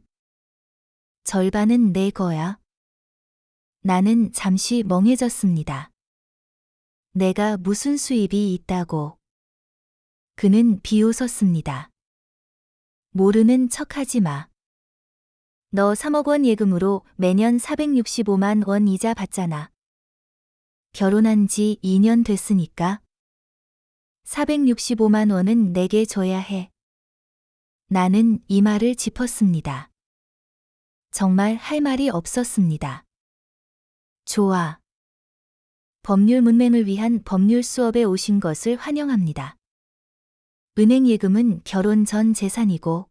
절반은 내 거야. 나는 잠시 멍해졌습니다. 내가 무슨 수입이 있다고. 그는 비웃었습니다. 모르는 척하지 마. 너 3억 원 예금으로 매년 465만 원 이자 받잖아. 결혼한 지 2년 됐으니까 465만 원은 내게 줘야 해. 나는 이 말을 짚었습니다. 정말 할 말이 없었습니다. 좋아. 법률 문맹을 위한 법률 수업에 오신 것을 환영합니다. 은행 예금은 결혼 전 재산이고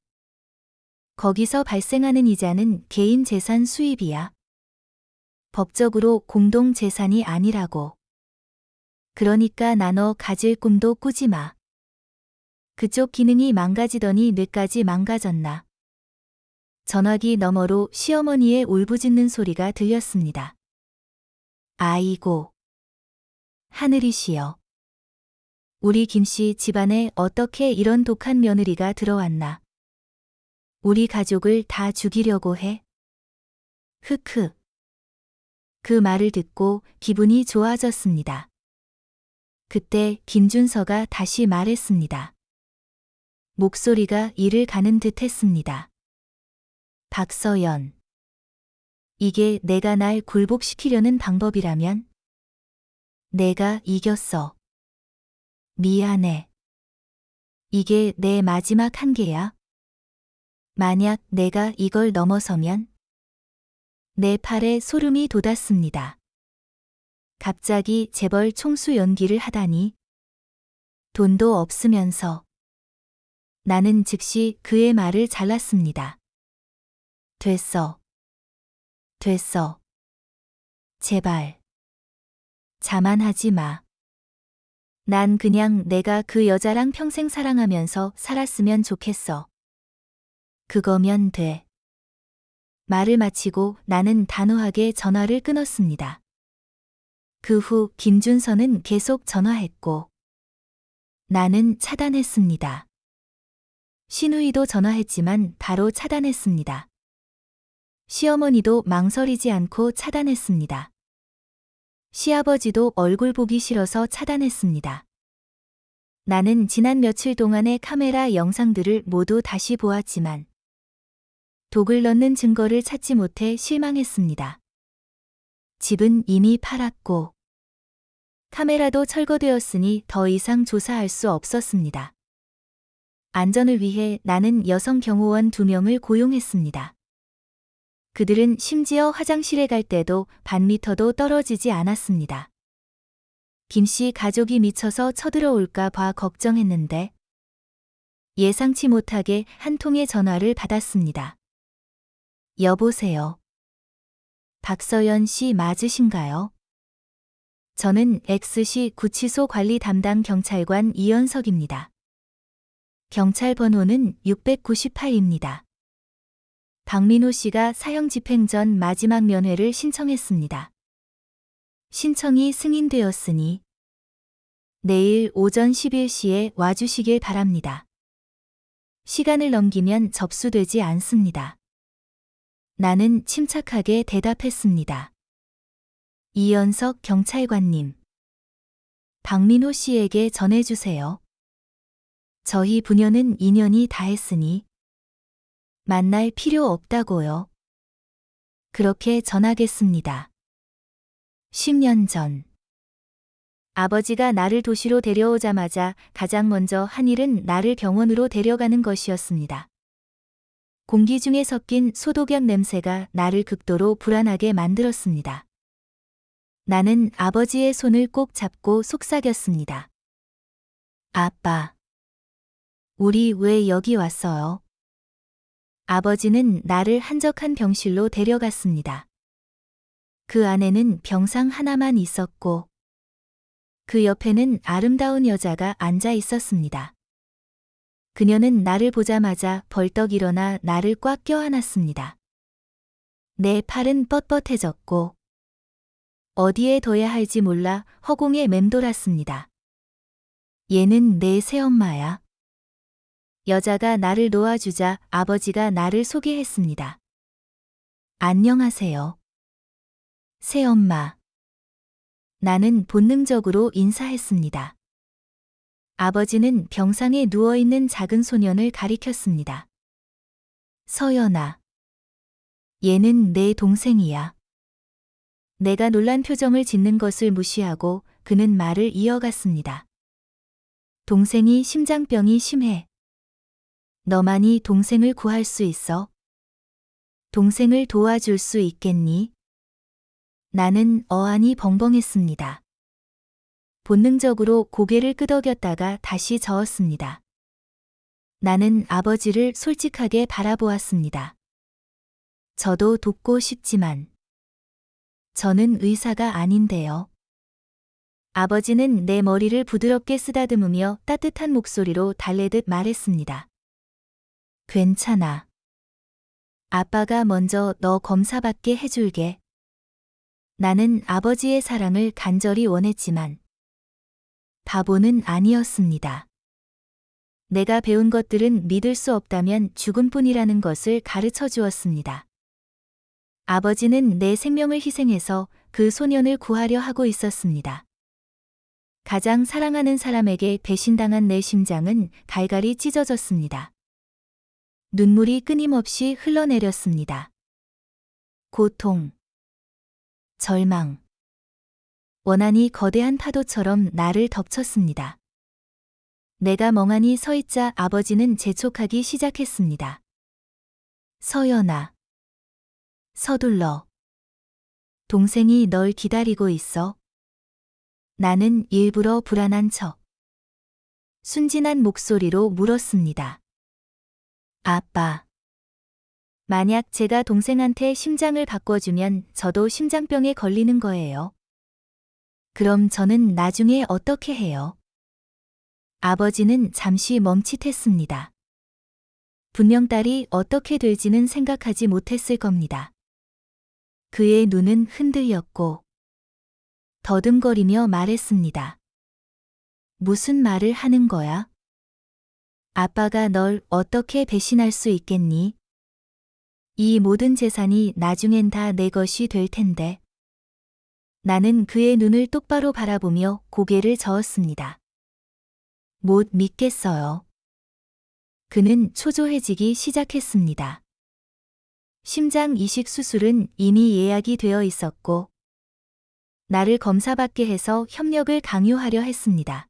거기서 발생하는 이자는 개인 재산 수입이야. 법적으로 공동 재산이 아니라고. 그러니까 나눠 가질 꿈도 꾸지 마. 그쪽 기능이 망가지더니 뇌까지 망가졌나. 전화기 너머로 시어머니의 울부짖는 소리가 들렸습니다. 아이고. 하늘이시여. 우리 김씨 집안에 어떻게 이런 독한 며느리가 들어왔나. 우리 가족을 다 죽이려고 해. 흑흑. 그 말을 듣고 기분이 좋아졌습니다. 그때 김준서가 다시 말했습니다. 목소리가 이를 가는 듯 했습니다. 박서연. 이게 내가 날 굴복시키려는 방법이라면? 내가 이겼어. 미안해. 이게 내 마지막 한계야. 만약 내가 이걸 넘어서면? 내 팔에 소름이 돋았습니다. 갑자기 재벌 총수 연기를 하다니. 돈도 없으면서. 나는 즉시 그의 말을 잘랐습니다. 됐어. 됐어. 제발. 자만하지 마. 난 그냥 내가 그 여자랑 평생 사랑하면서 살았으면 좋겠어. 그거면 돼. 말을 마치고 나는 단호하게 전화를 끊었습니다. 그 후 김준서는 계속 전화했고 나는 차단했습니다. 시누이도 전화했지만 바로 차단했습니다. 시어머니도 망설이지 않고 차단했습니다. 시아버지도 얼굴 보기 싫어서 차단했습니다. 나는 지난 며칠 동안의 카메라 영상들을 모두 다시 보았지만 독을 넣는 증거를 찾지 못해 실망했습니다. 집은 이미 팔았고, 카메라도 철거되었으니 더 이상 조사할 수 없었습니다. 안전을 위해 나는 여성 경호원 2명을 고용했습니다. 그들은 심지어 화장실에 갈 때도 반 미터도 떨어지지 않았습니다. 김씨 가족이 미쳐서 쳐들어올까 봐 걱정했는데 예상치 못하게 한 통의 전화를 받았습니다. 여보세요. 박서연 씨 맞으신가요? 저는 X시 구치소 관리 담당 경찰관 이연석입니다. 경찰 번호는 698입니다. 박민호 씨가 사형 집행 전 마지막 면회를 신청했습니다. 신청이 승인되었으니 내일 오전 11시에 와주시길 바랍니다. 시간을 넘기면 접수되지 않습니다. 나는 침착하게 대답했습니다. 이연석 경찰관님. 박민호 씨에게 전해주세요. 저희 부녀는 인연이 다했으니 만날 필요 없다고요. 그렇게 전하겠습니다. 10년 전. 아버지가 나를 도시로 데려오자마자 가장 먼저 한 일은 나를 병원으로 데려가는 것이었습니다. 공기 중에 섞인 소독약 냄새가 나를 극도로 불안하게 만들었습니다. 나는 아버지의 손을 꼭 잡고 속삭였습니다. 아빠. 우리 왜 여기 왔어요? 아버지는 나를 한적한 병실로 데려갔습니다. 그 안에는 병상 하나만 있었고 그 옆에는 아름다운 여자가 앉아 있었습니다. 그녀는 나를 보자마자 벌떡 일어나 나를 꽉 껴안았습니다. 내 팔은 뻣뻣해졌고 어디에 둬야 할지 몰라 허공에 맴돌았습니다. 얘는 내 새엄마야. 여자가 나를 놓아주자 아버지가 나를 소개했습니다. 안녕하세요. 새엄마. 나는 본능적으로 인사했습니다. 아버지는 병상에 누워있는 작은 소년을 가리켰습니다. 서연아. 얘는 내 동생이야. 내가 놀란 표정을 짓는 것을 무시하고 그는 말을 이어갔습니다. 동생이 심장병이 심해. 너만이 동생을 구할 수 있어? 동생을 도와줄 수 있겠니? 나는 어안이 벙벙했습니다. 본능적으로 고개를 끄덕였다가 다시 저었습니다. 나는 아버지를 솔직하게 바라보았습니다. 저도 돕고 싶지만 저는 의사가 아닌데요. 아버지는 내 머리를 부드럽게 쓰다듬으며 따뜻한 목소리로 달래듯 말했습니다. 괜찮아. 아빠가 먼저 너 검사받게 해줄게. 나는 아버지의 사랑을 간절히 원했지만 바보는 아니었습니다. 내가 배운 것들은 믿을 수 없다면 죽음뿐이라는 것을 가르쳐 주었습니다. 아버지는 내 생명을 희생해서 그 소년을 구하려 하고 있었습니다. 가장 사랑하는 사람에게 배신당한 내 심장은 갈갈이 찢어졌습니다. 눈물이 끊임없이 흘러내렸습니다. 고통, 절망, 원한이 거대한 파도처럼 나를 덮쳤습니다. 내가 멍하니 서 있자 아버지는 재촉하기 시작했습니다. 서연아. 서둘러. 동생이 널 기다리고 있어. 나는 일부러 불안한 척 순진한 목소리로 물었습니다. 아빠. 만약 제가 동생한테 심장을 바꿔주면 저도 심장병에 걸리는 거예요. 그럼 저는 나중에 어떻게 해요? 아버지는 잠시 멈칫했습니다. 분명 딸이 어떻게 될지는 생각하지 못했을 겁니다. 그의 눈은 흔들렸고 더듬거리며 말했습니다. 무슨 말을 하는 거야? 아빠가 널 어떻게 배신할 수 있겠니? 이 모든 재산이 나중엔 다 내 것이 될 텐데. 나는 그의 눈을 똑바로 바라보며 고개를 저었습니다. 못 믿겠어요. 그는 초조해지기 시작했습니다. 심장 이식 수술은 이미 예약이 되어 있었고 나를 검사받게 해서 협력을 강요하려 했습니다.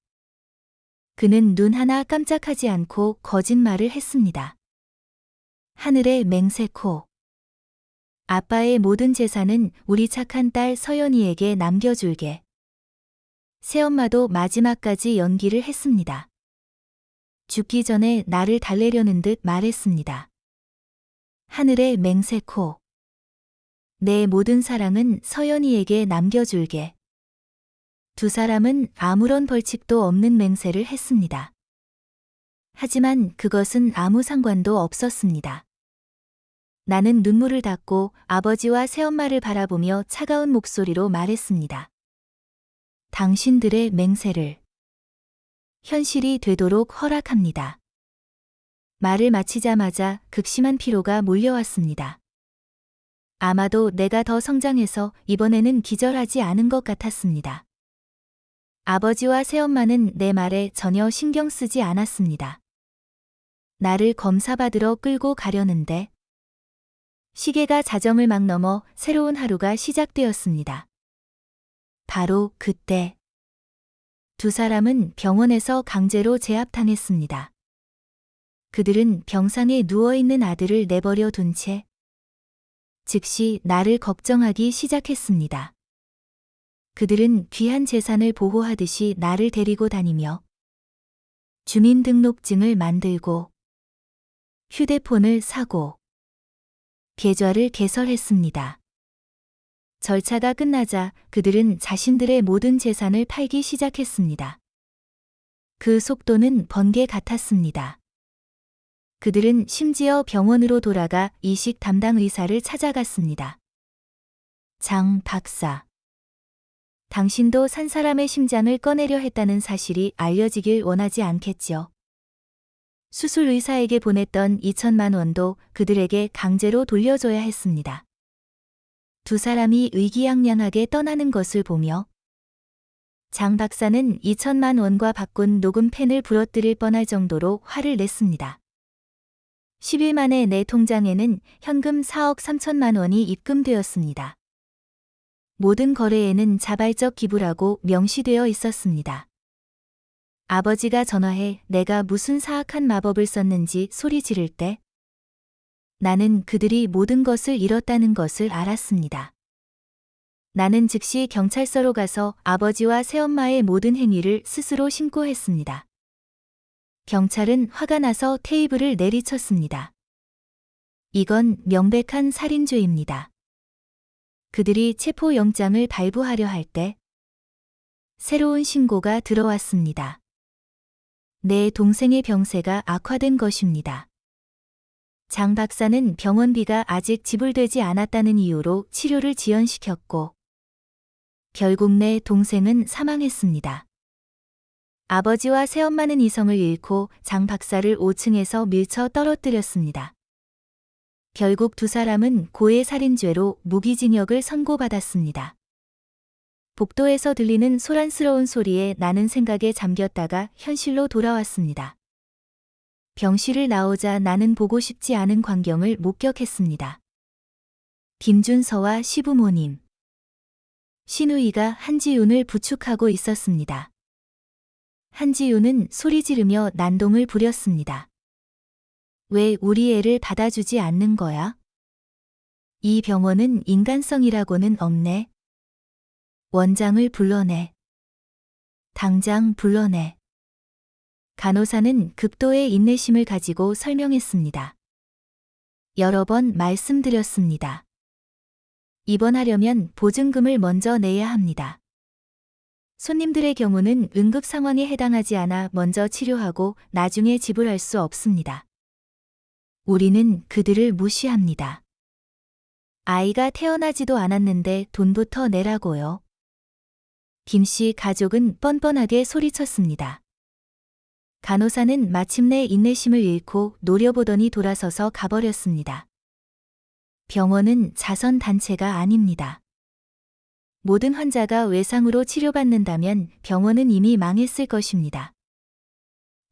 그는 눈 하나 깜짝하지 않고 거짓말을 했습니다. 하늘의 맹세코. 아빠의 모든 재산은 우리 착한 딸 서연이에게 남겨줄게. 새엄마도 마지막까지 연기를 했습니다. 죽기 전에 나를 달래려는 듯 말했습니다. 하늘의 맹세코. 내 모든 사랑은 서연이에게 남겨줄게. 두 사람은 아무런 벌칙도 없는 맹세를 했습니다. 하지만 그것은 아무 상관도 없었습니다. 나는 눈물을 닦고 아버지와 새엄마를 바라보며 차가운 목소리로 말했습니다. 당신들의 맹세를 현실이 되도록 허락합니다. 말을 마치자마자 극심한 피로가 몰려왔습니다. 아마도 내가 더 성장해서 이번에는 기절하지 않은 것 같았습니다. 아버지와 새엄마는 내 말에 전혀 신경 쓰지 않았습니다. 나를 검사받으러 끌고 가려는데 시계가 자정을 막 넘어 새로운 하루가 시작되었습니다. 바로 그때 두 사람은 병원에서 강제로 제압당했습니다. 그들은 병상에 누워있는 아들을 내버려 둔 채 즉시 나를 걱정하기 시작했습니다. 그들은 귀한 재산을 보호하듯이 나를 데리고 다니며 주민등록증을 만들고 휴대폰을 사고 계좌를 개설했습니다. 절차가 끝나자 그들은 자신들의 모든 재산을 팔기 시작했습니다. 그 속도는 번개 같았습니다. 그들은 심지어 병원으로 돌아가 이식 담당 의사를 찾아갔습니다. 장 박사. 당신도 산 사람의 심장을 꺼내려 했다는 사실이 알려지길 원하지 않겠죠. 수술 의사에게 보냈던 2천만 원도 그들에게 강제로 돌려줘야 했습니다. 두 사람이 의기양양하게 떠나는 것을 보며 장 박사는 2천만 원과 바꾼 녹음펜을 부러뜨릴 뻔할 정도로 화를 냈습니다. 10일 만에 내 통장에는 현금 4억 3천만 원이 입금되었습니다. 모든 거래에는 자발적 기부라고 명시되어 있었습니다. 아버지가 전화해 내가 무슨 사악한 마법을 썼는지 소리 지를 때 나는 그들이 모든 것을 잃었다는 것을 알았습니다. 나는 즉시 경찰서로 가서 아버지와 새엄마의 모든 행위를 스스로 신고했습니다. 경찰은 화가 나서 테이블을 내리쳤습니다. 이건 명백한 살인죄입니다. 그들이 체포영장을 발부하려 할 때 새로운 신고가 들어왔습니다. 내 동생의 병세가 악화된 것입니다. 장 박사는 병원비가 아직 지불되지 않았다는 이유로 치료를 지연시켰고 결국 내 동생은 사망했습니다. 아버지와 새엄마는 이성을 잃고 장 박사를 5층에서 밀쳐 떨어뜨렸습니다. 결국 두 사람은 고해 살인죄로 무기징역을 선고받았습니다. 복도에서 들리는 소란스러운 소리에 나는 생각에 잠겼다가 현실로 돌아왔습니다. 병실을 나오자 나는 보고 싶지 않은 광경을 목격했습니다. 김준서와 시부모님. 신우이가 한지윤을 부축하고 있었습니다. 한지윤은 소리 지르며 난동을 부렸습니다. 왜 우리 애를 받아주지 않는 거야? 이 병원은 인간성이라고는 없네. 원장을 불러내. 당장 불러내. 간호사는 극도의 인내심을 가지고 설명했습니다. 여러 번 말씀드렸습니다. 입원하려면 보증금을 먼저 내야 합니다. 손님들의 경우는 응급 상황에 해당하지 않아 먼저 치료하고 나중에 지불할 수 없습니다. 우리는 그들을 무시합니다. 아이가 태어나지도 않았는데 돈부터 내라고요. 김씨 가족은 뻔뻔하게 소리쳤습니다. 간호사는 마침내 인내심을 잃고 노려보더니 돌아서서 가버렸습니다. 병원은 자선단체가 아닙니다. 모든 환자가 외상으로 치료받는다면 병원은 이미 망했을 것입니다.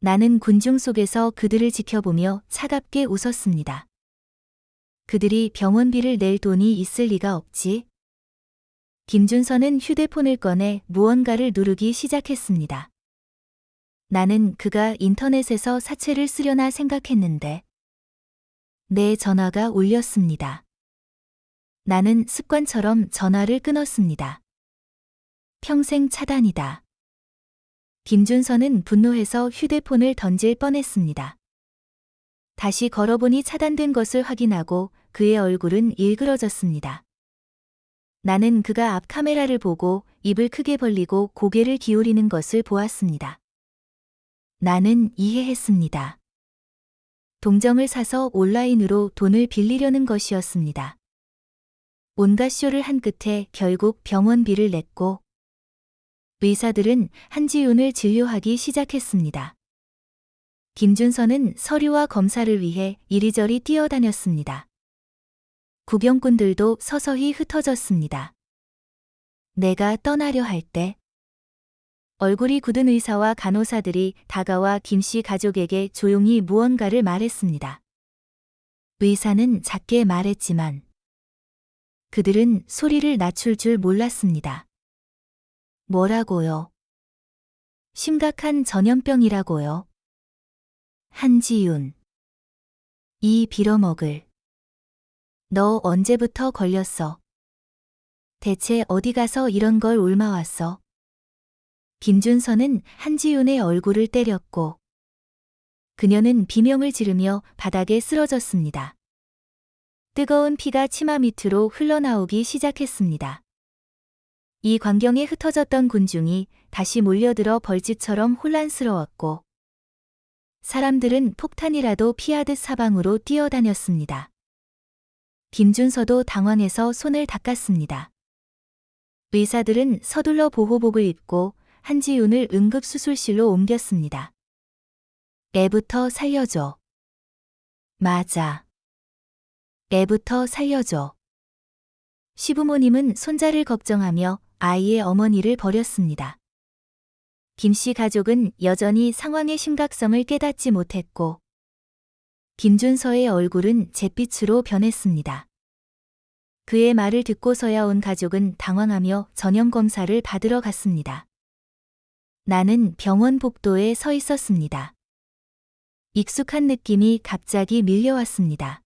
나는 군중 속에서 그들을 지켜보며 차갑게 웃었습니다. 그들이 병원비를 낼 돈이 있을 리가 없지. 김준서는 휴대폰을 꺼내 무언가를 누르기 시작했습니다. 나는 그가 인터넷에서 사채를 쓰려나 생각했는데 내 전화가 울렸습니다. 나는 습관처럼 전화를 끊었습니다. 평생 차단이다. 김준서는 분노해서 휴대폰을 던질 뻔했습니다. 다시 걸어보니 차단된 것을 확인하고 그의 얼굴은 일그러졌습니다. 나는 그가 앞 카메라를 보고 입을 크게 벌리고 고개를 기울이는 것을 보았습니다. 나는 이해했습니다. 동정을 사서 온라인으로 돈을 빌리려는 것이었습니다. 온갖 쇼를 한 끝에 결국 병원비를 냈고 의사들은 한지윤을 진료하기 시작했습니다. 김준서는 서류와 검사를 위해 이리저리 뛰어다녔습니다. 구경꾼들도 서서히 흩어졌습니다. 내가 떠나려 할 때 얼굴이 굳은 의사와 간호사들이 다가와 김씨 가족에게 조용히 무언가를 말했습니다. 의사는 작게 말했지만 그들은 소리를 낮출 줄 몰랐습니다. 뭐라고요? 심각한 전염병이라고요. 한지윤. 이 빌어먹을. 너 언제부터 걸렸어? 대체 어디 가서 이런 걸 옮아왔어? 김준서는 한지윤의 얼굴을 때렸고 그녀는 비명을 지르며 바닥에 쓰러졌습니다. 뜨거운 피가 치마 밑으로 흘러나오기 시작했습니다. 이 광경에 흩어졌던 군중이 다시 몰려들어 벌집처럼 혼란스러웠고 사람들은 폭탄이라도 피하듯 사방으로 뛰어다녔습니다. 김준서도 당황해서 손을 닦았습니다. 의사들은 서둘러 보호복을 입고 한지윤을 응급수술실로 옮겼습니다. 애부터 살려줘. 맞아. 애부터 살려줘. 시부모님은 손자를 걱정하며 아이의 어머니를 버렸습니다. 김씨 가족은 여전히 상황의 심각성을 깨닫지 못했고 김준서의 얼굴은 잿빛으로 변했습니다. 그의 말을 듣고서야 온 가족은 당황하며 전염검사를 받으러 갔습니다. 나는 병원 복도에 서 있었습니다. 익숙한 느낌이 갑자기 밀려왔습니다.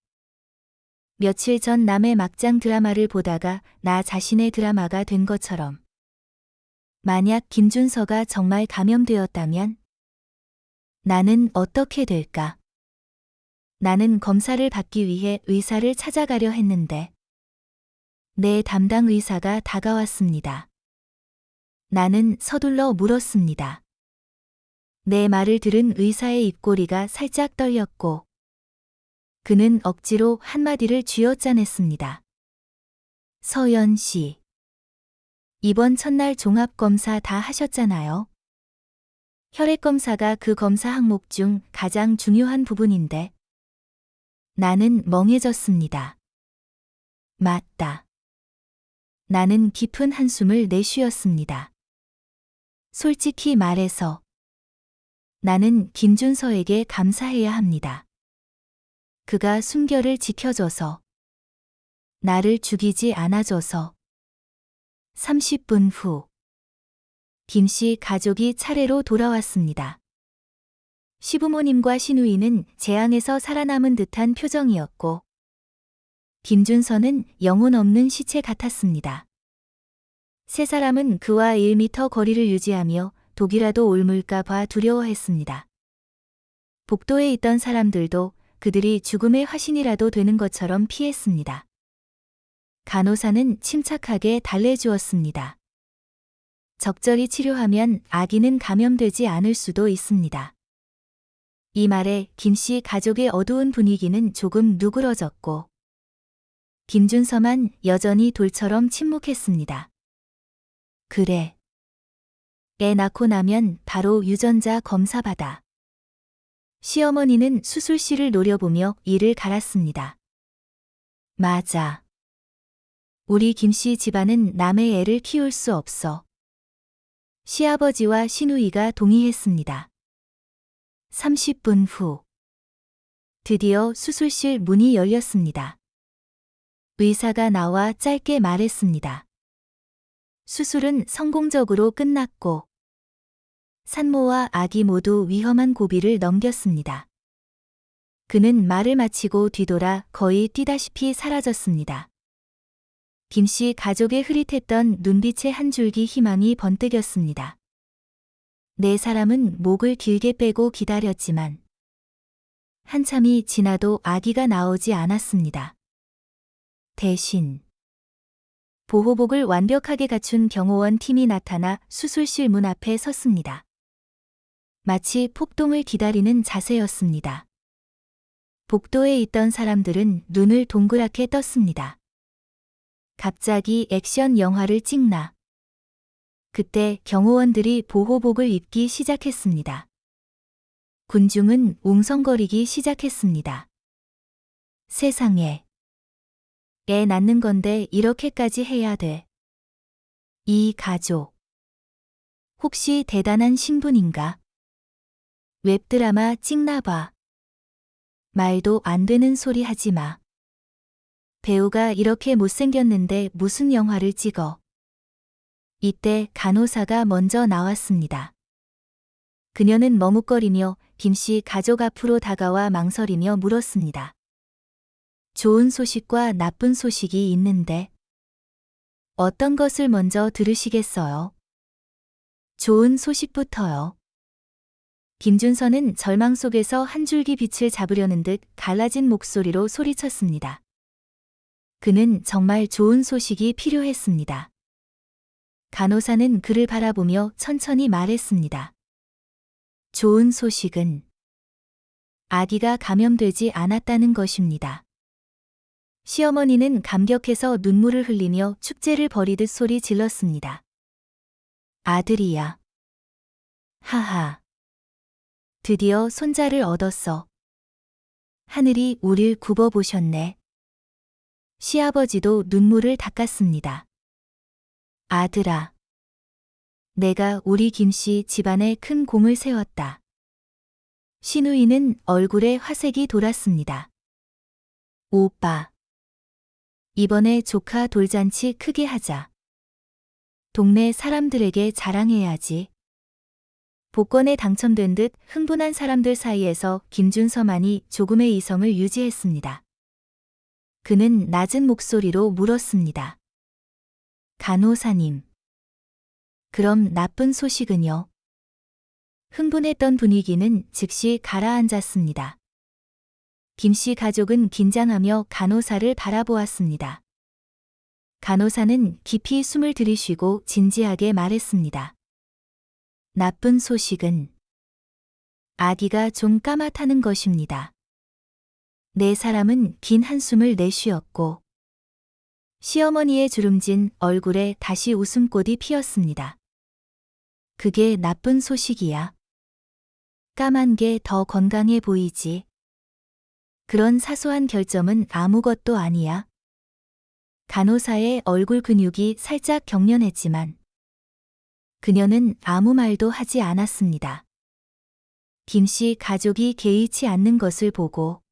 며칠 전 남의 막장 드라마를 보다가 나 자신의 드라마가 된 것처럼. 만약 김준서가 정말 감염되었다면 나는 어떻게 될까? 나는 검사를 받기 위해 의사를 찾아가려 했는데 내 담당 의사가 다가왔습니다. 나는 서둘러 물었습니다. 내 말을 들은 의사의 입꼬리가 살짝 떨렸고 그는 억지로 한마디를 쥐어짜냈습니다. 서연 씨. 이번 첫날 종합검사 다 하셨잖아요. 혈액검사가 그 검사 항목 중 가장 중요한 부분인데 나는 멍해졌습니다. 맞다. 나는 깊은 한숨을 내쉬었습니다. 솔직히 말해서 나는 김준서에게 감사해야 합니다. 그가 순결을 지켜줘서 나를 죽이지 않아줘서 30분 후 김씨 가족이 차례로 돌아왔습니다. 시부모님과 시누이는 재앙에서 살아남은 듯한 표정이었고 김준서는 영혼 없는 시체 같았습니다. 세 사람은 그와 1미터 거리를 유지하며 독이라도 옮을까 봐 두려워했습니다. 복도에 있던 사람들도 그들이 죽음의 화신이라도 되는 것처럼 피했습니다. 간호사는 침착하게 달래주었습니다. 적절히 치료하면 아기는 감염되지 않을 수도 있습니다. 이 말에 김씨 가족의 어두운 분위기는 조금 누그러졌고 김준서만 여전히 돌처럼 침묵했습니다. 그래. 애 낳고 나면 바로 유전자 검사 받아. 시어머니는 수술실을 노려보며 이를 갈았습니다. 맞아. 우리 김씨 집안은 남의 애를 키울 수 없어. 시아버지와 시누이가 동의했습니다. 30분 후. 드디어 수술실 문이 열렸습니다. 의사가 나와 짧게 말했습니다. 수술은 성공적으로 끝났고 산모와 아기 모두 위험한 고비를 넘겼습니다. 그는 말을 마치고 뒤돌아 거의 뛰다시피 사라졌습니다. 김씨 가족의 흐릿했던 눈빛에 한 줄기 희망이 번뜩였습니다. 네 사람은 목을 길게 빼고 기다렸지만 한참이 지나도 아기가 나오지 않았습니다. 대신 보호복을 완벽하게 갖춘 경호원 팀이 나타나 수술실 문 앞에 섰습니다. 마치 폭동을 기다리는 자세였습니다. 복도에 있던 사람들은 눈을 동그랗게 떴습니다. 갑자기 액션 영화를 찍나. 그때 경호원들이 보호복을 입기 시작했습니다. 군중은 웅성거리기 시작했습니다. 세상에. 애 낳는 건데 이렇게까지 해야 돼. 이 가족. 혹시 대단한 신분인가? 웹드라마 찍나봐. 말도 안 되는 소리 하지 마. 배우가 이렇게 못생겼는데 무슨 영화를 찍어. 이때 간호사가 먼저 나왔습니다. 그녀는 머뭇거리며 김씨 가족 앞으로 다가와 망설이며 물었습니다. 좋은 소식과 나쁜 소식이 있는데 어떤 것을 먼저 들으시겠어요? 좋은 소식부터요. 김준서는 절망 속에서 한 줄기 빛을 잡으려는 듯 갈라진 목소리로 소리쳤습니다. 그는 정말 좋은 소식이 필요했습니다. 간호사는 그를 바라보며 천천히 말했습니다. 좋은 소식은 아기가 감염되지 않았다는 것입니다. 시어머니는 감격해서 눈물을 흘리며 축제를 벌이듯 소리 질렀습니다. 아들이야. 하하. 드디어 손자를 얻었어. 하늘이 우릴 굽어보셨네. 시아버지도 눈물을 닦았습니다. 아들아. 내가 우리 김씨 집안에 큰 공을 세웠다. 신우이는 얼굴에 화색이 돌았습니다. 오빠. 이번에 조카 돌잔치 크게 하자. 동네 사람들에게 자랑해야지. 복권에 당첨된 듯 흥분한 사람들 사이에서 김준서만이 조금의 이성을 유지했습니다. 그는 낮은 목소리로 물었습니다. 간호사님. 그럼 나쁜 소식은요? 흥분했던 분위기는 즉시 가라앉았습니다. 김씨 가족은 긴장하며 간호사를 바라보았습니다. 간호사는 깊이 숨을 들이쉬고 진지하게 말했습니다. 나쁜 소식은 아기가 좀 까맣다는 것입니다. 네 사람은 긴 한숨을 내쉬었고 시어머니의 주름진 얼굴에 다시 웃음꽃이 피었습니다. 그게 나쁜 소식이야. 까만 게 더 건강해 보이지. 그런 사소한 결점은 아무것도 아니야. 간호사의 얼굴 근육이 살짝 경련했지만 그녀는 아무 말도 하지 않았습니다. 김씨 가족이 개의치 않는 것을 보고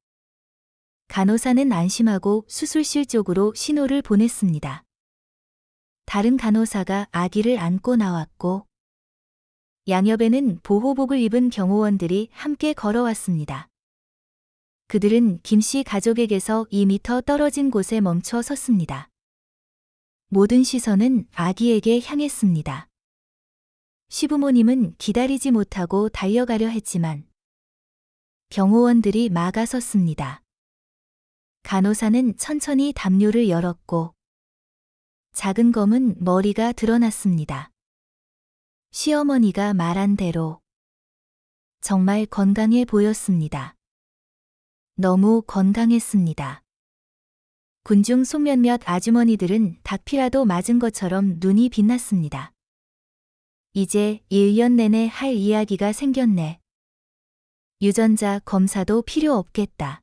간호사는 안심하고 수술실 쪽으로 신호를 보냈습니다. 다른 간호사가 아기를 안고 나왔고 양옆에는 보호복을 입은 경호원들이 함께 걸어왔습니다. 그들은 김씨 가족에게서 2미터 떨어진 곳에 멈춰 섰습니다. 모든 시선은 아기에게 향했습니다. 시부모님은 기다리지 못하고 달려가려 했지만 경호원들이 막아섰습니다. 간호사는 천천히 담요를 열었고 작은 검은 머리가 드러났습니다. 시어머니가 말한 대로 정말 건강해 보였습니다. 너무 건강했습니다. 군중 속 몇몇 아주머니들은 닭피라도 맞은 것처럼 눈이 빛났습니다. 이제 1년 내내 할 이야기가 생겼네. 유전자 검사도 필요 없겠다.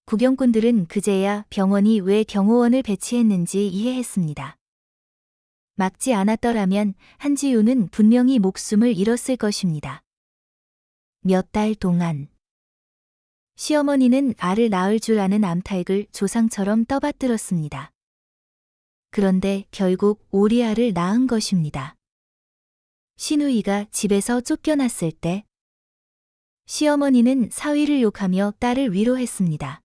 구경꾼들은 그제야 병원이 왜 경호원을 배치했는지 이해했습니다. 막지 않았더라면 한지우는 분명히 목숨을 잃었을 것입니다. 몇 달 동안 시어머니는 알을 낳을 줄 아는 암탉을 조상처럼 떠받들었습니다. 그런데 결국 오리알을 낳은 것입니다. 시누이가 집에서 쫓겨났을 때 시어머니는 사위를 욕하며 딸을 위로했습니다.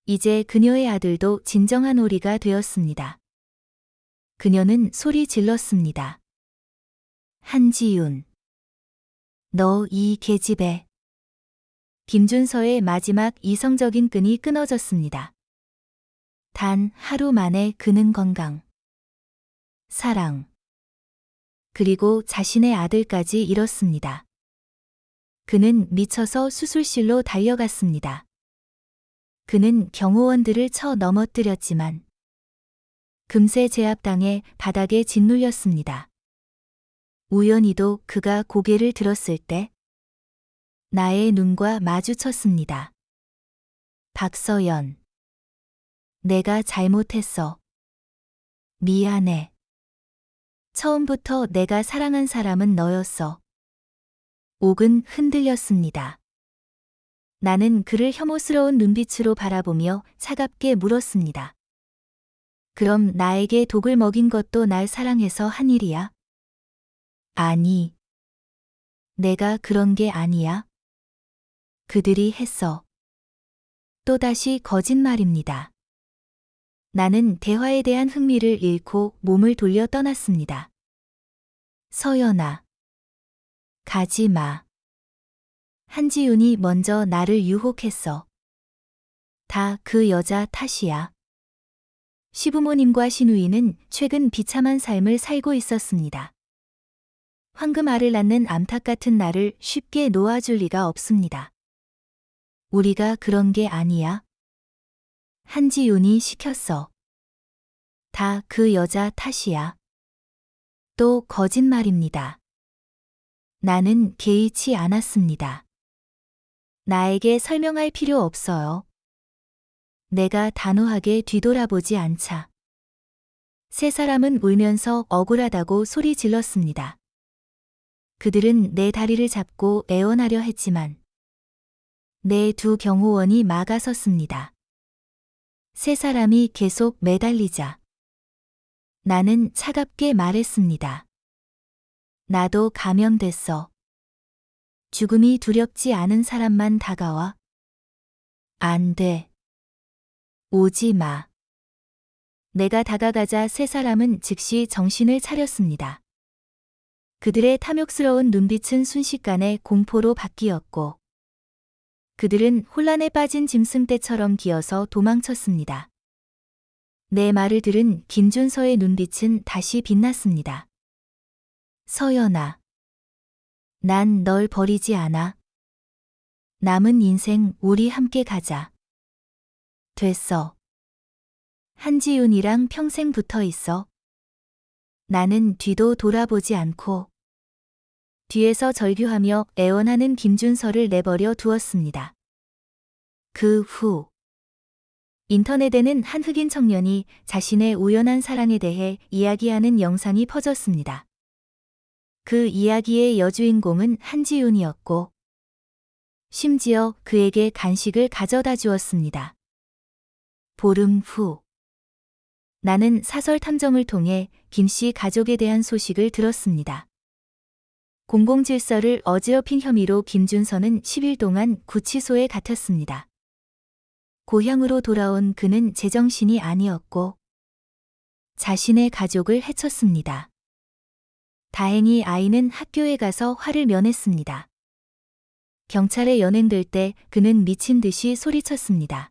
이제 그녀의 아들도 진정한 오리가 되었습니다. 그녀는 소리 질렀습니다. 한지윤, 너 이 계집애. 김준서의 마지막 이성적인 끈이 끊어졌습니다. 단 하루 만에 그는 건강, 사랑, 그리고 자신의 아들까지 잃었습니다. 그는 미쳐서 수술실로 달려갔습니다. 그는 경호원들을 쳐 넘어뜨렸지만 금세 제압당해 바닥에 짓눌렸습니다. 우연히도 그가 고개를 들었을 때 나의 눈과 마주쳤습니다. 박서연, 내가 잘못했어. 미안해. 처음부터 내가 사랑한 사람은 너였어. 옥은 흔들렸습니다. 나는 그를 혐오스러운 눈빛으로 바라보며 차갑게 물었습니다. 그럼 나에게 독을 먹인 것도 날 사랑해서 한 일이야? 아니. 내가 그런 게 아니야. 그들이 했어. 또다시 거짓말입니다. 나는 대화에 대한 흥미를 잃고 몸을 돌려 떠났습니다. 서연아. 가지 마. 한지윤이 먼저 나를 유혹했어. 다 그 여자 탓이야. 시부모님과 시누이는 최근 비참한 삶을 살고 있었습니다. 황금알을 낳는 암탉 같은 나를 쉽게 놓아줄 리가 없습니다. 우리가 그런 게 아니야. 한지윤이 시켰어. 다 그 여자 탓이야. 또 거짓말입니다. 나는 개의치 않았습니다. 나에게 설명할 필요 없어요. 내가 단호하게 뒤돌아보지 않자. 세 사람은 울면서 억울하다고 소리 질렀습니다. 그들은 내 다리를 잡고 애원하려 했지만 내 두 경호원이 막아섰습니다. 세 사람이 계속 매달리자 나는 차갑게 말했습니다. 나도 감염됐어. 죽음이 두렵지 않은 사람만 다가와. 안 돼. 오지 마. 내가 다가가자 세 사람은 즉시 정신을 차렸습니다. 그들의 탐욕스러운 눈빛은 순식간에 공포로 바뀌었고 그들은 혼란에 빠진 짐승떼처럼 기어서 도망쳤습니다. 내 말을 들은 김준서의 눈빛은 다시 빛났습니다. 서연아. 난 널 버리지 않아. 남은 인생 우리 함께 가자. 됐어. 한지윤이랑 평생 붙어 있어. 나는 뒤도 돌아보지 않고 뒤에서 절규하며 애원하는 김준서를 내버려 두었습니다. 그 후 인터넷에는 한 흑인 청년이 자신의 우연한 사랑에 대해 이야기하는 영상이 퍼졌습니다. 그 이야기의 여주인공은 한지윤이었고 심지어 그에게 간식을 가져다 주었습니다. 보름 후 나는 사설 탐정을 통해 김씨 가족에 대한 소식을 들었습니다. 공공질서를 어지럽힌 혐의로 김준서는 10일 동안 구치소에 갇혔습니다. 고향으로 돌아온 그는 제정신이 아니었고 자신의 가족을 해쳤습니다. 다행히 아이는 학교에 가서 화를 면했습니다. 경찰에 연행될 때 그는 미친 듯이 소리쳤습니다.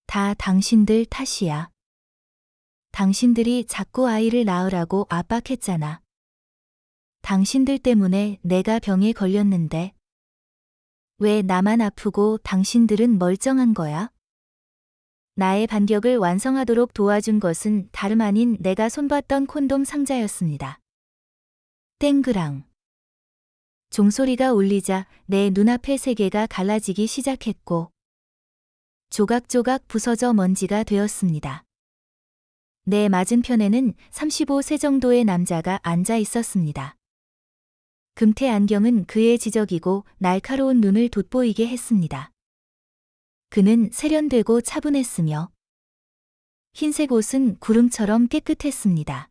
다 당신들 탓이야. 당신들이 자꾸 아이를 낳으라고 압박했잖아. 당신들 때문에 내가 병에 걸렸는데 왜 나만 아프고 당신들은 멀쩡한 거야? 나의 반격을 완성하도록 도와준 것은 다름 아닌 내가 손봤던 콘돔 상자였습니다. 땡그랑. 종소리가 울리자 내 눈앞의 세계가 갈라지기 시작했고 조각조각 부서져 먼지가 되었습니다. 내 맞은편에는 35세 정도의 남자가 앉아 있었습니다. 금태 안경은 그의 지적이고 날카로운 눈을 돋보이게 했습니다. 그는 세련되고 차분했으며 흰색 옷은 구름처럼 깨끗했습니다.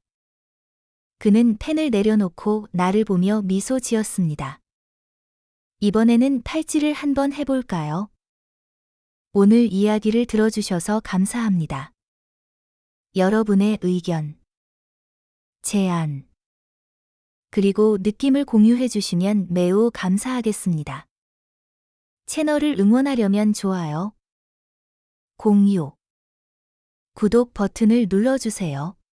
그는 펜을 내려놓고 나를 보며 미소 지었습니다. 이번에는 팔찌를 한번 해볼까요? 오늘 이야기를 들어주셔서 감사합니다. 여러분의 의견, 제안, 그리고 느낌을 공유해 주시면 매우 감사하겠습니다. 채널을 응원하려면 좋아요, 공유, 구독 버튼을 눌러주세요.